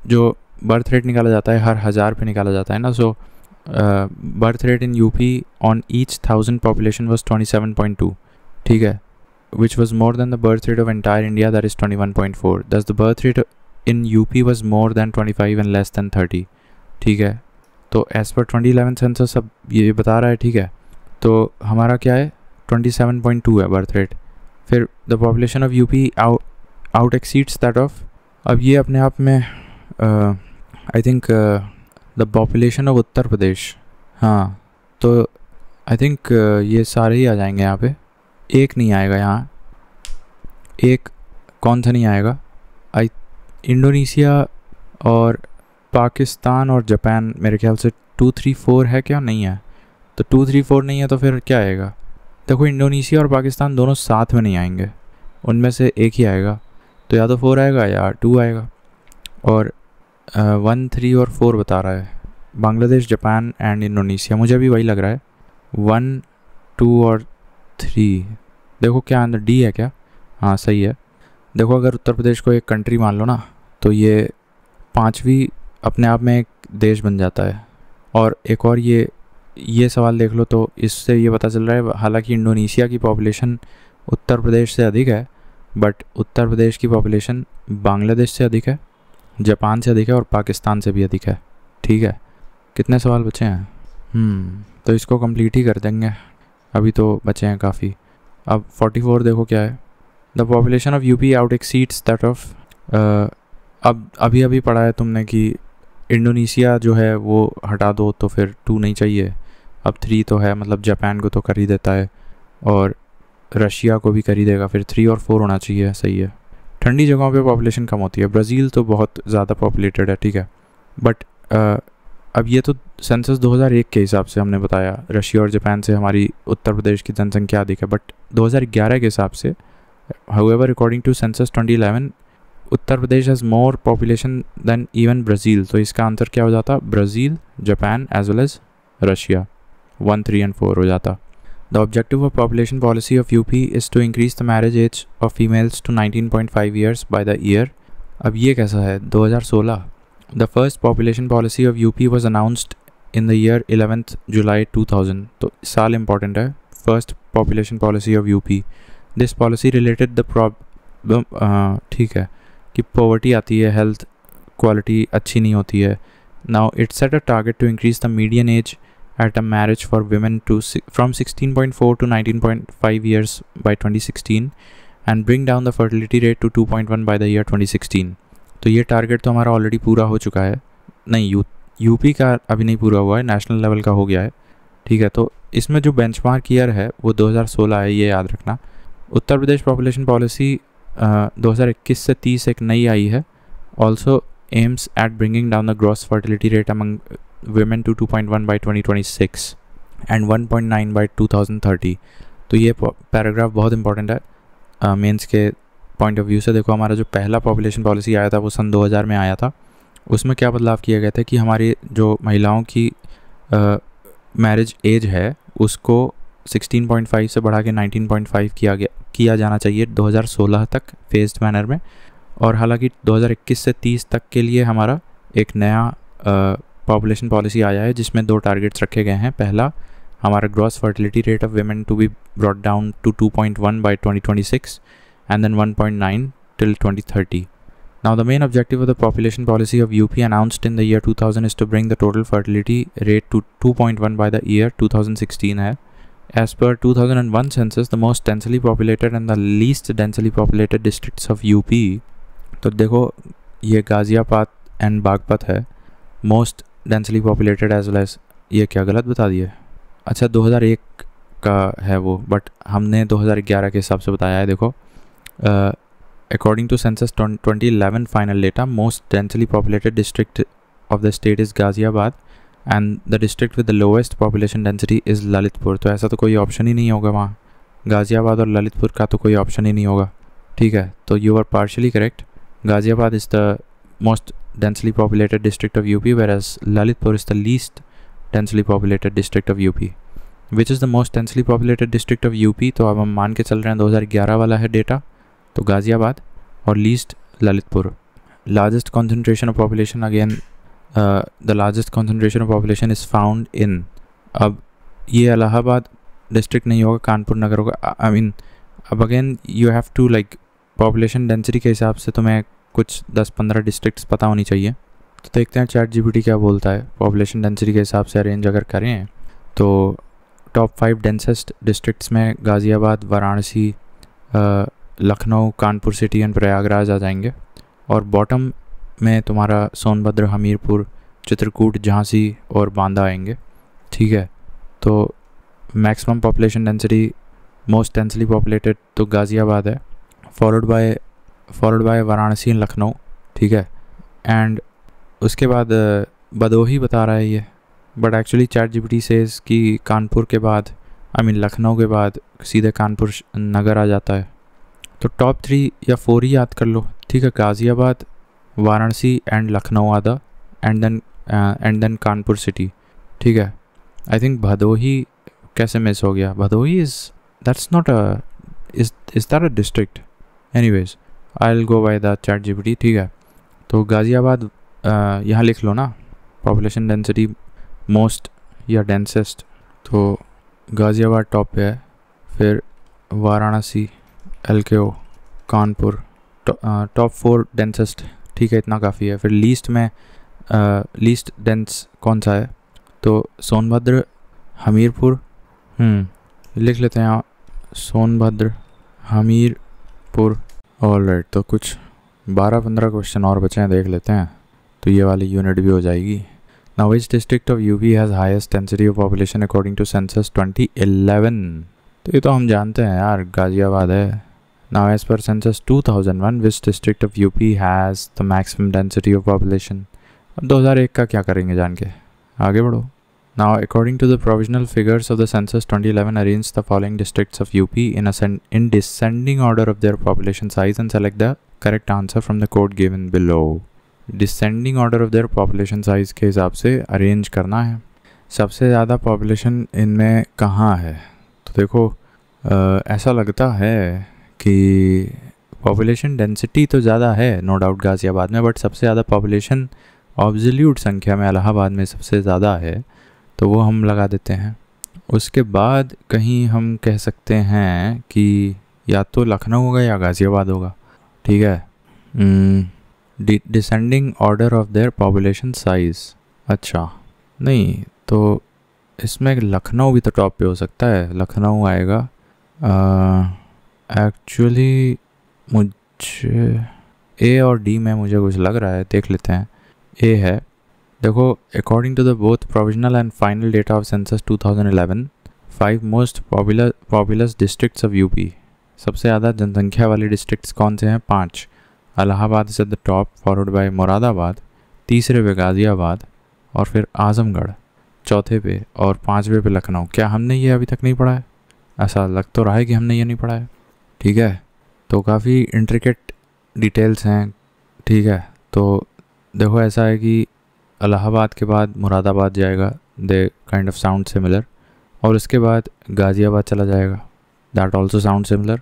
जो बर्थ रेट निकाला जाता है हर 1000 पे निकाला जाता है ना। So birth rate in UP on each 1000 population was 27.2, ठीक है, which was more than the birth rate of entire India, that is 21.4. Thus the birth rate in UP was more than 25 and less than 30, ठीक है। तो as per 2011 census अब ये बता रहा है, ठीक है। तो हमारा क्या है? 27.2 है बर्थ रेट। फिर the population of UP out exceeds that of, अब ये अपने आप में I think the population of Uttar Pradesh, हाँ, तो I think ये सारे ही आ जाएंगे यहाँ पे। एक नहीं आएगा यहाँ, एक कौन सा नहीं आएगा? इंडोनेशिया और पाकिस्तान और जापान, मेरे ख्याल से 2, 3, 4 है क्या? नहीं है। तो 2, 3, 4 नहीं है तो फिर क्या आएगा? देखो इंडोनेशिया और पाकिस्तान दोनों साथ में नहीं आएंगे, उनमें से एक ही आएगा। तो या तो 4 आएगा या 2 आएगा। और 1, 3 और 4 बता रहा है, बांग्लादेश, जापान एंड इंडोनेशिया। मुझे भी वही लग रहा है, 1, 2 और 3। देखो क्या आंसर डी है क्या? हाँ सही है। देखो अगर उत्तर प्रदेश को एक कंट्री मान लो ना, तो ये 5वीं अपने आप में एक देश बन जाता है। और एक और ये सवाल देख लो, तो इससे ये पता चल रहा है, हालांकि इंडोनेशिया की पॉपुलेशन उत्तर प्रदेश से अधिक है, बट उत्तर प्रदेश की पॉपुलेशन बांग्लादेश से अधिक है, जापान से अधिक है और पाकिस्तान से भी अधिक है, ठीक है। कितने सवाल बचे हैं? तो इसको कंप्लीट ही कर देंगे, अभी तो बचे हैं काफ़ी। अब 44 देखो क्या है। The population of UP out exceeds that of, अब अभी पढ़ा है तुमने कि इंडोनेशिया जो है वो हटा दो तो फिर 2 नहीं चाहिए, अब 3 तो है, मतलब जापान को तो कर ही देता है और रशिया को भी कर ही देगा, फिर 3 और 4 होना चाहिए, सही है। ठंडी जगहों पे पॉपुलेशन कम होती है, ब्राज़ील तो बहुत ज़्यादा पॉपुलेटेड है, ठीक है। बट अब ये तो सेंसस 2001 के हिसाब से हमने बताया, रशिया और जापान से हमारी उत्तर प्रदेश की जनसंख्या अधिक है, बट 2011 के हिसाब से, however according to census 2011, Uttar Pradesh has more population than even Brazil. तो इसका आंसर क्या हो जाता? Brazil, Japan as well as Russia. 1, 3 and 4 हो जाता। The objective of population policy of UP is to increase the marriage age of females to 19.5 years by the year. अब ये कैसा है? 2016। The first population policy of UP was announced in the year 11 जुलाई 2000। तो साल इंपॉर्टेंट है। First population policy of UP, this policy related the problem, ठीक है, कि पॉवर्टी आती है, हेल्थ क्वालिटी अच्छी नहीं होती है। Now it set a target to increase the median age at a marriage for women to from 16.4 to 19.5 years by 2016 and bring down the fertility rate to 2.1 by the year 2016। तो ये टारगेट तो हमारा ऑलरेडी पूरा हो चुका है, नहीं यूपी का अभी नहीं पूरा हुआ है, नेशनल लेवल का हो गया है, ठीक है। तो इसमें जो बेंचमार्क ईयर है वो 2016 है, ये याद रखना। उत्तर प्रदेश पॉपुलेशन पॉलिसी 2021 से 30 एक नई आई है, also aims at bringing down the gross fertility rate among women to 2.1 by 2026 and 1.9 by 2030। तो ये पैराग्राफ बहुत इंपॉर्टेंट है मेंस के पॉइंट ऑफ व्यू से। देखो हमारा जो पहला पॉपुलेशन पॉलिसी आया था वो सन 2000 में आया था। उसमें क्या बदलाव किया गया था कि हमारी जो महिलाओं की मैरिज एज है उसको 16.5 से बढ़ा के 19.5 किया जाना चाहिए 2016 तक फेज्ड मैनर में। और हालांकि 2021 से 30 तक के लिए हमारा एक नया पॉपुलेशन पॉलिसी आया है जिसमें 2 टारगेट्स रखे गए हैं। पहला, हमारा gross fertility rate of women to be brought down to 2.1 by 2026 and then 1.9 till 2030. Now the main objective of the population policy of UP announced in the year 2000 is to bring the total fertility rate to 2.1 by the year 2016 है। As per 2001 census, the most densely populated and the least densely populated districts of UP, तो देखो ये गाज़ियाबाद एंड बागपत है most densely populated as well as, ये क्या गलत बता दिया? अच्छा 2001 का है वो, बट हमने 2011 के हिसाब से बताया है। देखो according to census 2011 final data, most densely populated district of the state is Ghaziabad and the district with the lowest population density is Lalitpur. तो ऐसा तो कोई ऑप्शन ही नहीं होगा वहाँ, गाज़ियाबाद और ललितपुर का तो कोई ऑप्शन ही नहीं होगा। ठीक है, तो you are partially correct. Ghaziabad is the most densely populated district of UP, whereas Lalitpur is the least densely populated district of UP. Which is the most densely populated district of UP? तो अब हम मान के चल रहे हैं 2011 वाला है डेटा, तो गाज़ियाबाद, और least Lalitpur. Largest concentration of population again the largest concentration of population is found in, अब ये इलाहाबाद डिस्ट्रिक्ट नहीं होगा, कानपुर नगर होगा। आई मीन अब again you have to like population density के हिसाब से तुम्हें कुछ 10-15 डिस्ट्रिक्ट्स पता होनी चाहिए। तो देखते हैं ChatGPT क्या बोलता है। पॉपुलेशन डेंसिटी के हिसाब से अरेंज अगर करें तो टॉप 5 डेंसेस्ट डिस्ट्रिक्ट्स में गाज़ियाबाद, वाराणसी, लखनऊ, कानपुर सिटी एंड प्रयागराज आ जाएंगे। और बॉटम में तुम्हारा सोनभद्र, हमीरपुर, चित्रकूट, झांसी और बांदा आएंगे। ठीक है, तो maximum population density most densely populated तो गाज़ियाबाद है, followed bye Varanasi and Lucknow. ठीक है, एंड उसके बाद भदोही बता रहा है ये, बट एक्चुअली ChatGPT सेज कि कानपुर के बाद, आई मीन लखनऊ के बाद सीधे कानपुर नगर आ जाता है। तो टॉप 3 या 4 ही याद कर लो। ठीक है, गाज़ियाबाद, वाराणसी एंड लखनऊ आधा, एंड देन कानपुर सिटी। ठीक है, आई थिंक भदोही कैसे मिस हो गया? Bhadohi that's not is that a district? Anyways I will go by the ChatGPT। ठीक है, तो गाज़ियाबाद यहाँ लिख लो ना, पॉपुलेशन डेंसिटी मोस्ट या डेंसेस्ट, तो गाज़ियाबाद टॉप पे है, फिर Varanasi, LKO, Kanpur, top 4 densest. ठीक है, इतना काफ़ी है। फिर लीस्ट में लीस्ट डेंस कौन सा है? तो सोनभद्र, हमीरपुर, लिख लेते हैं यहाँ, सोनभद्र, हमीरपुर। ऑलराइट, तो कुछ 12-15 क्वेश्चन और बचे हैं, देख लेते हैं, तो ये वाली यूनिट भी हो जाएगी। Now which district of UP has highest density of population according to census 2011? तो ये तो हम जानते हैं यार, गाज़ियाबाद है। Now as per census 2001 which district of UP has the maximum density of population? अब 2001 का क्या करेंगे जान के, आगे बढ़ो। Now, according to the provisional figures of the census 2011, arrange the following districts of UP in descending order of their population size and select the correct answer from the code given below. Descending order of their population size के हिसाब से अरेंज करना है। सबसे ज़्यादा पॉपुलेशन इनमें कहाँ है? तो देखो ऐसा लगता है कि पॉपुलेशन डेंसिटी तो ज़्यादा है नो डाउट गाज़ियाबाद में, बट सबसे ज़्यादा पॉपुलेशन ऑब्सोल्यूट संख्या में इलाहाबाद में सबसे ज़्यादा है, तो वो हम लगा देते हैं। उसके बाद कहीं हम कह सकते हैं कि या तो लखनऊ होगा या गाज़ियाबाद होगा। ठीक है, descending order of their population size, अच्छा नहीं, तो इसमें लखनऊ भी तो टॉप पे हो सकता है, लखनऊ आएगा। एक्चुअली मुझे A और D में मुझे कुछ लग रहा है, देख लेते हैं। A है, देखो according to the both provisional and final data of census 2011, 5 most populous districts of UP, सबसे ज़्यादा जनसंख्या वाले डिस्ट्रिक्ट्स कौन से हैं? 5। Allahabad is at the top, followed bye Moradabad, तीसरे पे गाज़ियाबाद, और फिर आज़मगढ़ चौथे पे, और 5वें पे लखनऊ। क्या हमने ये अभी तक नहीं पढ़ा है? ऐसा लग तो रहा है कि हमने ये नहीं पढ़ा है। ठीक है, तो काफ़ी इंट्रिकेट डिटेल्स हैं। ठीक है, तो देखो ऐसा है कि इलाहाबाद के बाद मुरादाबाद जाएगा, they kind of sound similar. और उसके बाद गाज़ियाबाद चला जाएगा, दैट ऑल्सो साउंड सिमिलर।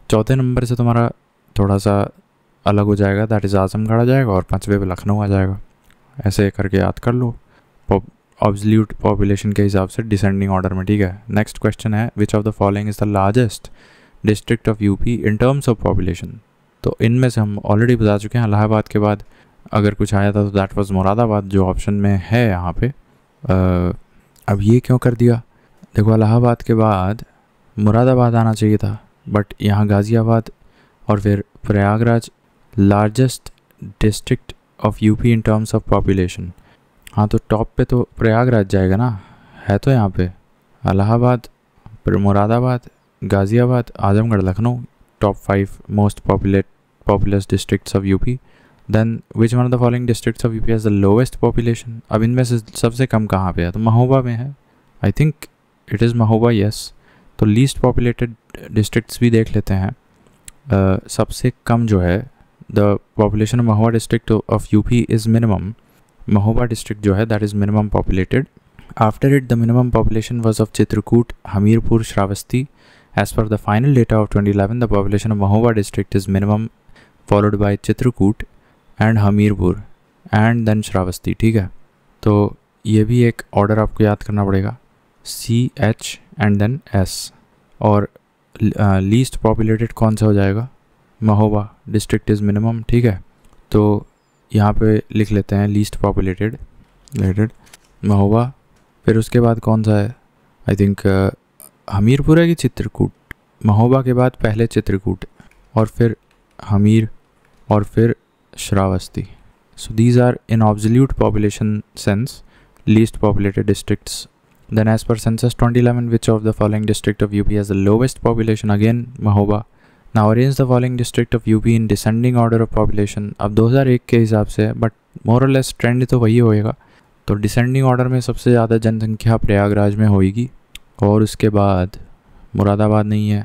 चौथे नंबर से तुम्हारा थोड़ा सा अलग हो जाएगा, दैट इज़ आजमगढ़ आ जाएगा, और पाँचवें पे लखनऊ आ जाएगा। ऐसे करके याद कर लो ऑब्सोल्यूट पॉपुलेशन के हिसाब से डिसेंडिंग ऑर्डर में, ठीक है। नेक्स्ट क्वेश्चन है, विच of the following is the largest district of UP in terms of population. तो इनमें से हम ऑलरेडी बता चुके हैं, इलाहाबाद के बाद अगर कुछ आया था तो दैट वाज मुरादाबाद, जो ऑप्शन में है यहाँ पे। अब ये क्यों कर दिया, देखो इलाहाबाद के बाद मुरादाबाद आना चाहिए था, बट यहाँ गाज़ियाबाद और फिर Prayagraj largest district of UP in terms of population. हाँ तो टॉप पे तो प्रयागराज जाएगा ना, है तो यहाँ पे Allahabad, Moradabad, Ghaziabad, Azamgarh, Lucknow, top 5 most populous districts of UP. Then which one of the following districts of UP has the lowest population. अब इनमें से सबसे कम कहाँ पे है, तो महोबा में है, I think it is Mahoba, yes. तो लीस्ट पॉपुलेटेड डिस्ट्रिक्ट्स भी देख लेते हैं। सबसे कम जो है, the population of Mahoba district of UP is minimum. Mahoba district जो है that is minimum populated. After it the minimum population was of Chitrakoot, Hamirpur, Shravasti. As per the final data of 2011, the population of Mahoba district is minimum, followed by Chitrakoot and Hamirpur and then Shravasti, ठीक है। तो ये भी एक ऑर्डर आपको याद करना पड़ेगा, CH and then S। और लीस्ट पॉपुलेटेड कौन सा हो जाएगा, महोबा डिस्ट्रिक्ट इज़ मिनिमम, ठीक है। तो यहाँ पे लिख लेते हैं लीस्ट पॉपुलेटेड महोबा। फिर उसके बाद कौन सा है, आई थिंक हमीरपुर है कि चित्रकूट। महोबा के बाद पहले चित्रकूट और फिर हमीर और फिर Shravasti. So these are in absolute population sense least populated districts. Then as per census 2011 which of the following district of UP has the lowest population, again Mahoba. Now arrange the following district of UP in descending order of population. अब 2001 के हिसाब से, बट मोर और लेस ट्रेंड तो वही होएगा। तो डिसेंडिंग ऑर्डर में सबसे ज़्यादा जनसंख्या प्रयागराज में होएगी, और उसके बाद मुरादाबाद नहीं है,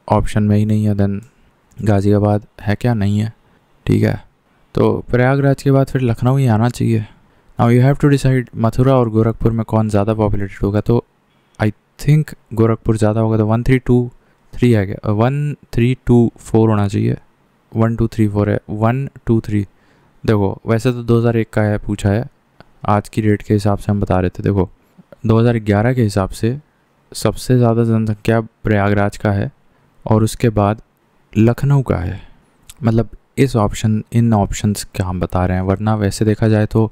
ऑप्शन में ही नहीं है। देन गाज़ियाबाद है क्या, नहीं है, ठीक है। तो प्रयागराज के बाद फिर लखनऊ ही आना चाहिए। Now you have to decide Mathura और गोरखपुर में कौन ज़्यादा पॉपुलेटेड होगा। तो आई थिंक गोरखपुर ज़्यादा होगा, तो 1 3 2 3 है क्या, 1 3 2 4 होना चाहिए। 1 2 3 4 है, 1 2 3। देखो वैसे तो 2001 का है, पूछा है, आज की डेट के हिसाब से हम बता रहे थे। देखो 2011 के हिसाब से सबसे ज़्यादा जनसंख्या प्रयागराज का है, और उसके बाद लखनऊ का है। मतलब इन ऑप्शंस क्या हम बता रहे हैं, वरना वैसे देखा जाए तो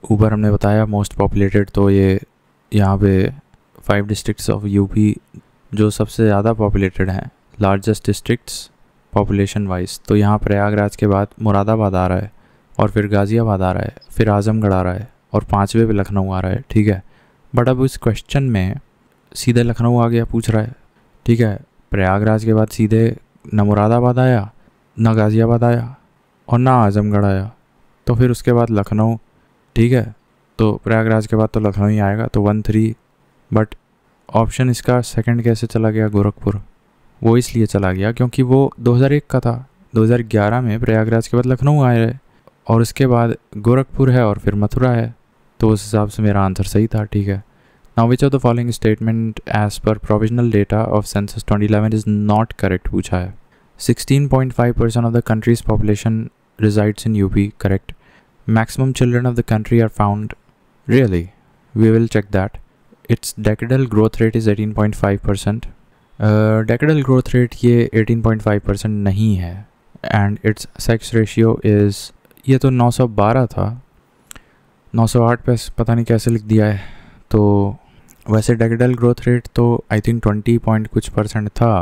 ऊपर हमने बताया मोस्ट पॉपुलेटेड, तो ये यहाँ पे 5 डिस्ट्रिक्ट्स ऑफ यूपी जो सबसे ज़्यादा पॉपुलेटेड हैं, लार्जेस्ट डिस्ट्रिक्ट्स पॉपुलेशन वाइज। तो यहाँ प्रयागराज के बाद मुरादाबाद आ रहा है, और फिर गाज़ियाबाद आ रहा है, फिर आजमगढ़ आ रहा है, और 5वें पे लखनऊ आ रहा है, ठीक है। बट अब इस क्वेश्चन में सीधे लखनऊ आ गया, पूछ रहा है, ठीक है। प्रयागराज के बाद सीधे न मुरादाबाद आया, न गाज़ियाबाद आया, और ना आजमगढ़ आया, तो फिर उसके बाद लखनऊ, ठीक है। तो प्रयागराज के बाद तो लखनऊ ही आएगा, तो 1 3। बट ऑप्शन इसका सेकंड कैसे चला गया, गोरखपुर? वो इसलिए चला गया क्योंकि वो 2001 का था। 2011 में प्रयागराज के बाद लखनऊ आए रहे, और उसके बाद गोरखपुर है, और फिर मथुरा है। तो उस हिसाब से मेरा आंसर सही था, ठीक है। Now which of the following statement as per provisional data of census 2011 is not correct, पूछा है। 16.5% of the country's population resides in UP, correct. Maximum children of the country are found, really, we will check that. Its decadal growth rate is 18.5%. Decadal growth rate ये 18.5% नहीं है, and its sex ratio is, ये तो 912 था, 908 पे पता नहीं कैसे लिख दिया है। तो वैसे decadal growth rate तो आई थिंक 20 पॉइंट कुछ % था,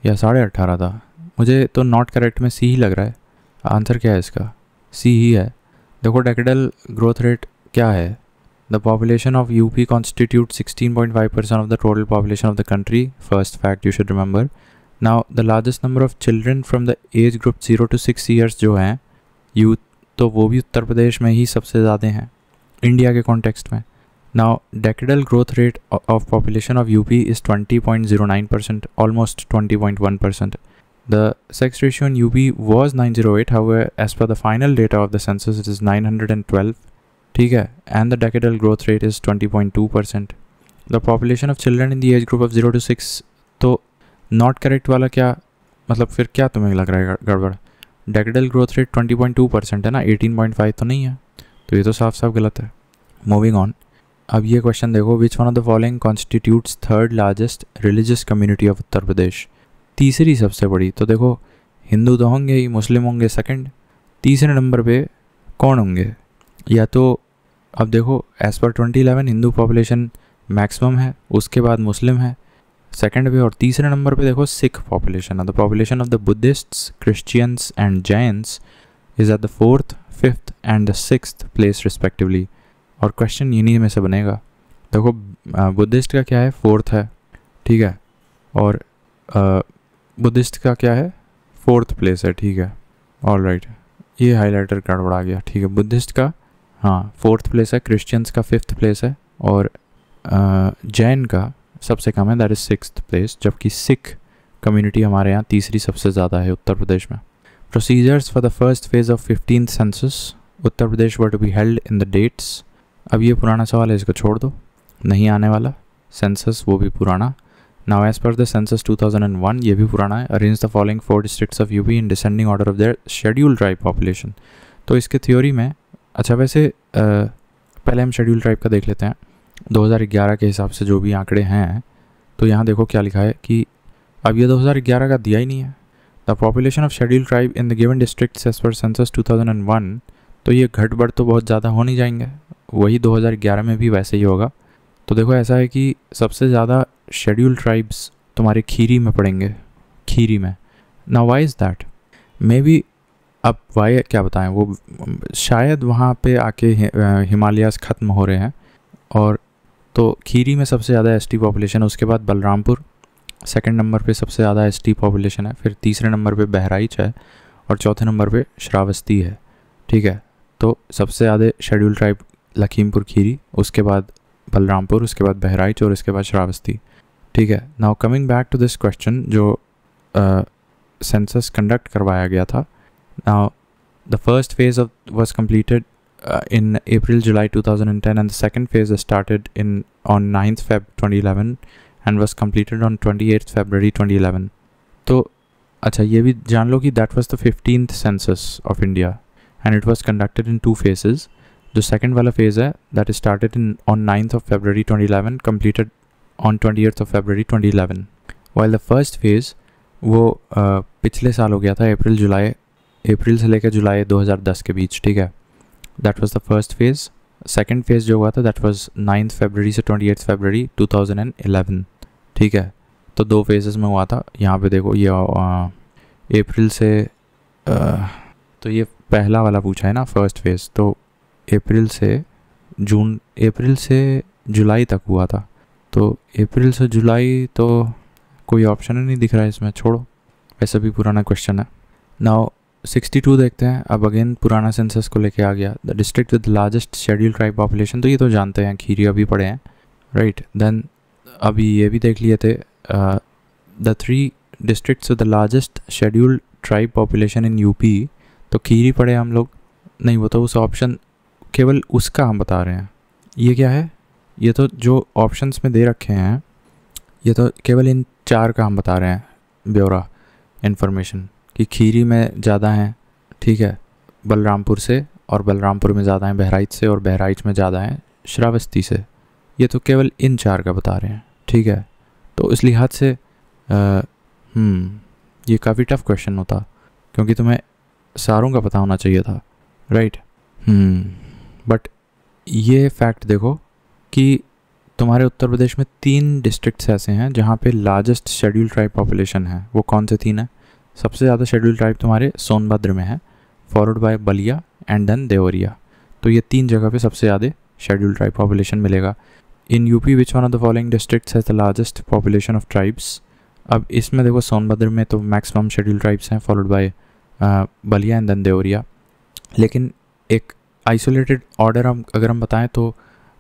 या 18.5 था। मुझे तो नॉट करेक्ट में सी ही लग रहा है। आंसर क्या है इसका, सी ही है। देखो डेकेडल ग्रोथ रेट क्या है, the population of UP constitute 16.5% of the total population of the country, first fact you should remember. Now the largest number of children from the age group 0 to 6 years जो हैं यूथ, तो वो भी उत्तर प्रदेश में ही सबसे ज़्यादा हैं इंडिया के कॉन्टेक्स्ट में। Now decadal growth rate of population of UP is 20.09%, almost 20.1%. The sex ratio in UP was 908, however, as per the final data of the census, it is 912, ठीक है, and the decadal growth rate is 20.2%. The population of children in the age group of 0 to 6. तो नॉट करेक्ट वाला क्या मतलब, फिर क्या तुम्हें लग रहा है गड़बड़? डेकेडल ग्रोथ रेट 20.2% है ना, 18.5 तो नहीं है, तो ये तो साफ साफ गलत है. Moving on. अब ये क्वेश्चन देखो, which one of the following constitutes third largest religious community of Uttar Pradesh? तीसरी सबसे बड़ी. तो देखो हिंदू तो होंगे ही, मुस्लिम होंगे सेकंड, तीसरे नंबर पे कौन होंगे? या तो अब देखो as per 2011 Hindu population maximum है, उसके बाद मुस्लिम है सेकंड पे, और तीसरे नंबर पे देखो सिख पॉपुलेशन है. The population of the Buddhists, Christians and Jains is at the 4th, 5th and the 6th place respectively. और क्वेश्चन इन्हीं में से बनेगा. देखो बुद्धिस्ट का क्या है, 4th है, ठीक है, और बुद्धिस्ट का क्या है, 4th प्लेस है, ठीक है. ऑल राइट, ये हाईलाइटर गड़बड़ा गया, ठीक है. बुद्धिस्ट का हाँ 4th प्लेस है, क्रिश्चियंस का 5th प्लेस है, और जैन का सबसे कम है, दैट इज़ 6th प्लेस, जबकि सिख कम्युनिटी हमारे यहाँ तीसरी सबसे ज़्यादा है उत्तर प्रदेश में. Procedures for the first phase of 15th census Uttar Pradesh were to be held in the dates. अब ये पुराना सवाल है, इसको छोड़ दो, नहीं आने वाला. सेंसस वो भी पुराना. Now as per the census 2001, ये भी पुराना है. Arrange the following 4 districts of UP in descending order of their schedule tribe population. तो इसके थ्योरी में, अच्छा वैसे पहले हम शेड्यूल ट्राइब का देख लेते हैं. 2011 के हिसाब से जो भी आंकड़े हैं, तो यहाँ देखो क्या लिखा है कि अब ये 2011 का दिया ही नहीं है. The population of schedule tribe in the given districts as per census 2001. तो ये घट बढ़ तो बहुत ज़्यादा हो नहीं जाएंगे, वही 2011 में भी वैसे ही होगा. तो देखो ऐसा है कि सबसे ज़्यादा शेड्यूल ट्राइब्स तुम्हारे खीरी में पड़ेंगे, खीरी में. Now why is that? May be, अब वाई क्या बताएं, वो शायद वहाँ पे आके हिमालयाज़ ख़त्म हो रहे हैं, और तो खीरी में सबसे ज़्यादा एसटी पॉपुलेशन है. उसके बाद बलरामपुर सेकंड नंबर पे सबसे ज़्यादा एसटी पॉपुलेशन है, फिर तीसरे नंबर पे बहराइच है, और चौथे नंबर पे श्रावस्ती है, ठीक है. तो सबसे ज़्यादा शेड्यूल ट्राइब लखीमपुर खीरी, उसके बाद बलरामपुर, उसके बाद बहराइच, और उसके बाद श्रावस्ती, ठीक है. Now coming back to this question, जो सेंसस कंडक्ट करवाया गया था. Now the first phase of was completed in April-July 2010, and the second phase started on 9th Feb 2011 and was completed on 28th February 2011. तो अच्छा ये भी जान लो कि that was the 15th census of India and it was conducted in 2 phases. जो second वाला phase है that started on 9th of February 2011, completed on 28th of February 2011. While the first phase वो पिछले साल हो गया था, अप्रैल से लेकर जुलाई 2010 के बीच, ठीक है. That was the first phase. Second phase जो हुआ था that was 9th February से 28th February 2011, ठीक है. तो 2 phases में हुआ था. यहाँ पे देखो ये अप्रैल से तो ये पहला वाला पूछा है ना फर्स्ट फेज़, तो अप्रैल से जुलाई तक हुआ था. तो अप्रैल से जुलाई तो कोई ऑप्शन ही नहीं दिख रहा है इसमें, छोड़ो, वैसे भी पुराना क्वेश्चन है. नाउ 62 देखते हैं. अब अगेन पुराना सेंसस को लेके आ गया. The district with largest schedule tribe population, तो ये तो जानते हैं, खीरी अभी पढ़े हैं, राइट. देन अभी ये भी देख लिए थे, the 3 districts with the largest schedule tribe population in UP. तो खीरी पढ़े हम लोग, नहीं वो तो उस ऑप्शन, केवल उसका हम बता रहे हैं. ये क्या है, ये तो जो ऑप्शंस में दे रखे हैं, ये तो केवल इन 4 का हम बता रहे हैं ब्यौरा इन्फॉर्मेशन, कि खीरी में ज़्यादा हैं, ठीक है, बलरामपुर से, और बलरामपुर में ज़्यादा हैं बहराइच से, और बहराइच में ज़्यादा हैं श्रावस्ती से. ये तो केवल इन 4 का बता रहे हैं, ठीक है. तो इस लिहाज से ये काफ़ी टफ क्वेश्चन होता, क्योंकि तुम्हें सारों का पता होना चाहिए था, राइट. बट ये फैक्ट देखो कि तुम्हारे उत्तर प्रदेश में 3 डिस्ट्रिक्ट्स ऐसे हैं जहाँ पे लार्जेस्ट शेड्यूल ट्राइब पॉपुलेशन है. वो कौन से 3 हैं? सबसे ज़्यादा शेड्यूल ट्राइब तुम्हारे सोनभद्र में है, followed by Ballia and then Deoria. तो ये 3 जगह पे सबसे ज़्यादा शेड्यूल ट्राइब पॉपुलेशन मिलेगा. In UP which one of the following districts has the largest population of tribes. अब इसमें देखो सोनभद्र में तो मैक्सिमम शेड्यूल ट्राइब्स हैं, followed by Ballia and then Deoria. लेकिन एक आइसोलेटेड ऑर्डर अगर हम बताएं तो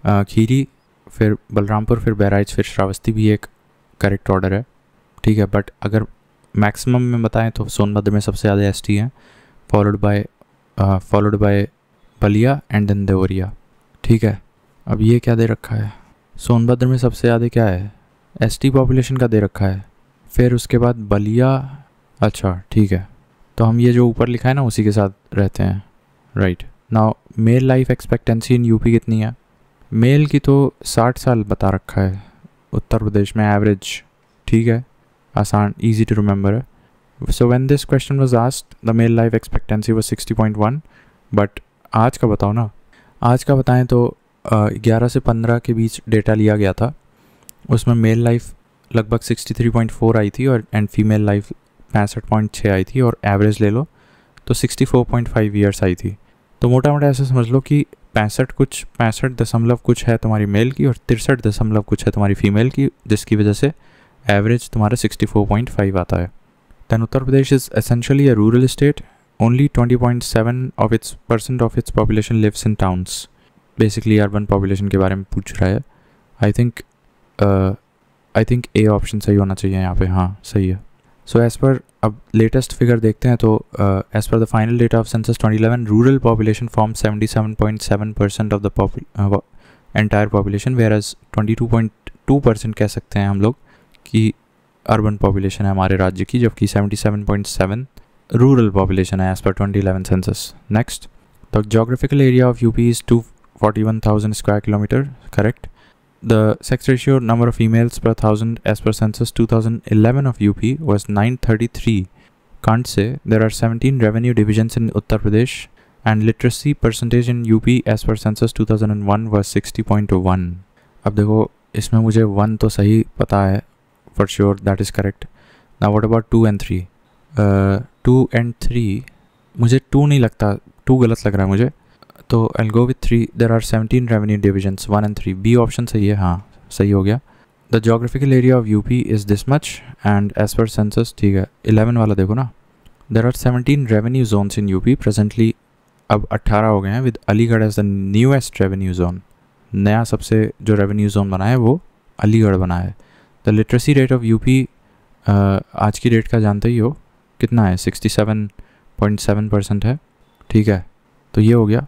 खीरी, फिर बलरामपुर, फिर बहराइच, फिर श्रावस्ती भी एक करेक्ट ऑर्डर है, ठीक है. बट अगर मैक्सिमम में बताएं तो सोनभद्र में सबसे ज़्यादा एसटी हैं, followed by Ballia and then Deoria. ठीक है। अब ये क्या दे रखा है, सोनभद्र में सबसे ज़्यादा क्या है, एसटी पॉपुलेशन का दे रखा है। फिर उसके बाद बलिया, अच्छा ठीक है, तो हम ये जो ऊपर लिखा है ना उसी के साथ रहते हैं, right. Now male life expectancy in UP कितनी है, मेल की तो 60 साल बता रखा है उत्तर प्रदेश में एवरेज, ठीक है, आसान, इजी टू रिमेंबर है। So when this question was asked the male life expectancy was 60.1, but आज का बताओ ना, आज का बताएं तो 11 से 15 के बीच डेटा लिया गया था, उसमें मेल लाइफ लगभग 63.4 आई थी और एंड फीमेल लाइफ 65.6 आई थी, और एवरेज ले लो तो 64.5 ईयर्स आई थी। तो मोटा मोटा ऐसे समझ लो कि 65 दशमलव कुछ है तुम्हारी मेल की और 63 दशमलव कुछ है तुम्हारी फीमेल की, जिसकी वजह से एवरेज तुम्हारा 64.5 आता है। Then Uttar Pradesh is essentially a rural state, only 20.7% of its population lives in towns. Basically urban population के बारे में पूछ रहा है। आई थिंक ए ऑप्शन सही होना चाहिए यहाँ पे, हाँ सही है। सो एज़ पर अब लेटेस्ट फिगर देखते हैं, तो as per the final data of census 2011 rural population form 77.7% of the entire population, whereas 22.2% कह सकते हैं हम लोग कि अर्बन पॉपुलेशन है हमारे राज्य की, जबकि 77.7 रूरल पॉपुलेशन है as per 2011 census. Next, the geographical area of UP is 241,000 square kilometre, correct. The sex ratio number of females per thousand as per census 2011 of UP was 933. Can't say there are 17 revenue divisions in Uttar Pradesh, and literacy percentage in UP as per census 2001 was 60.1. अब देखो इसमें मुझे 1 तो सही पता है for sure, that is correct. Now what about 2 and 3? 2 and 3 मुझे 2 नहीं लगता, 2 गलत लग रहा है मुझे, तो I'll go with 3. There are 17 revenue divisions, 1 and 3. B option सही है, हाँ सही हो गया। The geographical area of UP is this much and as per census, ठीक है। 11 वाला देखो ना, there are 17 revenue zones in UP presently, अब 18 हो गए हैं, with Aligarh as the newest revenue zone। नया सबसे जो रेवेन्यू जोन बना है वो अलीगढ़ बना है। The literacy rate of UP आज की डेट का जानते ही हो कितना है, 67.7% है, ठीक है। तो ये हो गया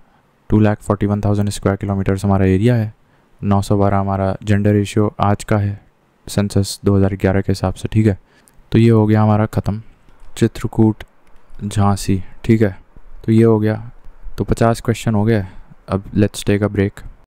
2,41,000 स्क्वायर किलोमीटर्स हमारा एरिया है। 912 हमारा जेंडर रेशियो आज का है सेंसस 2011 के हिसाब से, ठीक है। तो ये हो गया हमारा ख़त्म, चित्रकूट झांसी, ठीक है। तो ये हो गया, तो 50 क्वेश्चन हो गए। अब लेट्स टेक अ ब्रेक।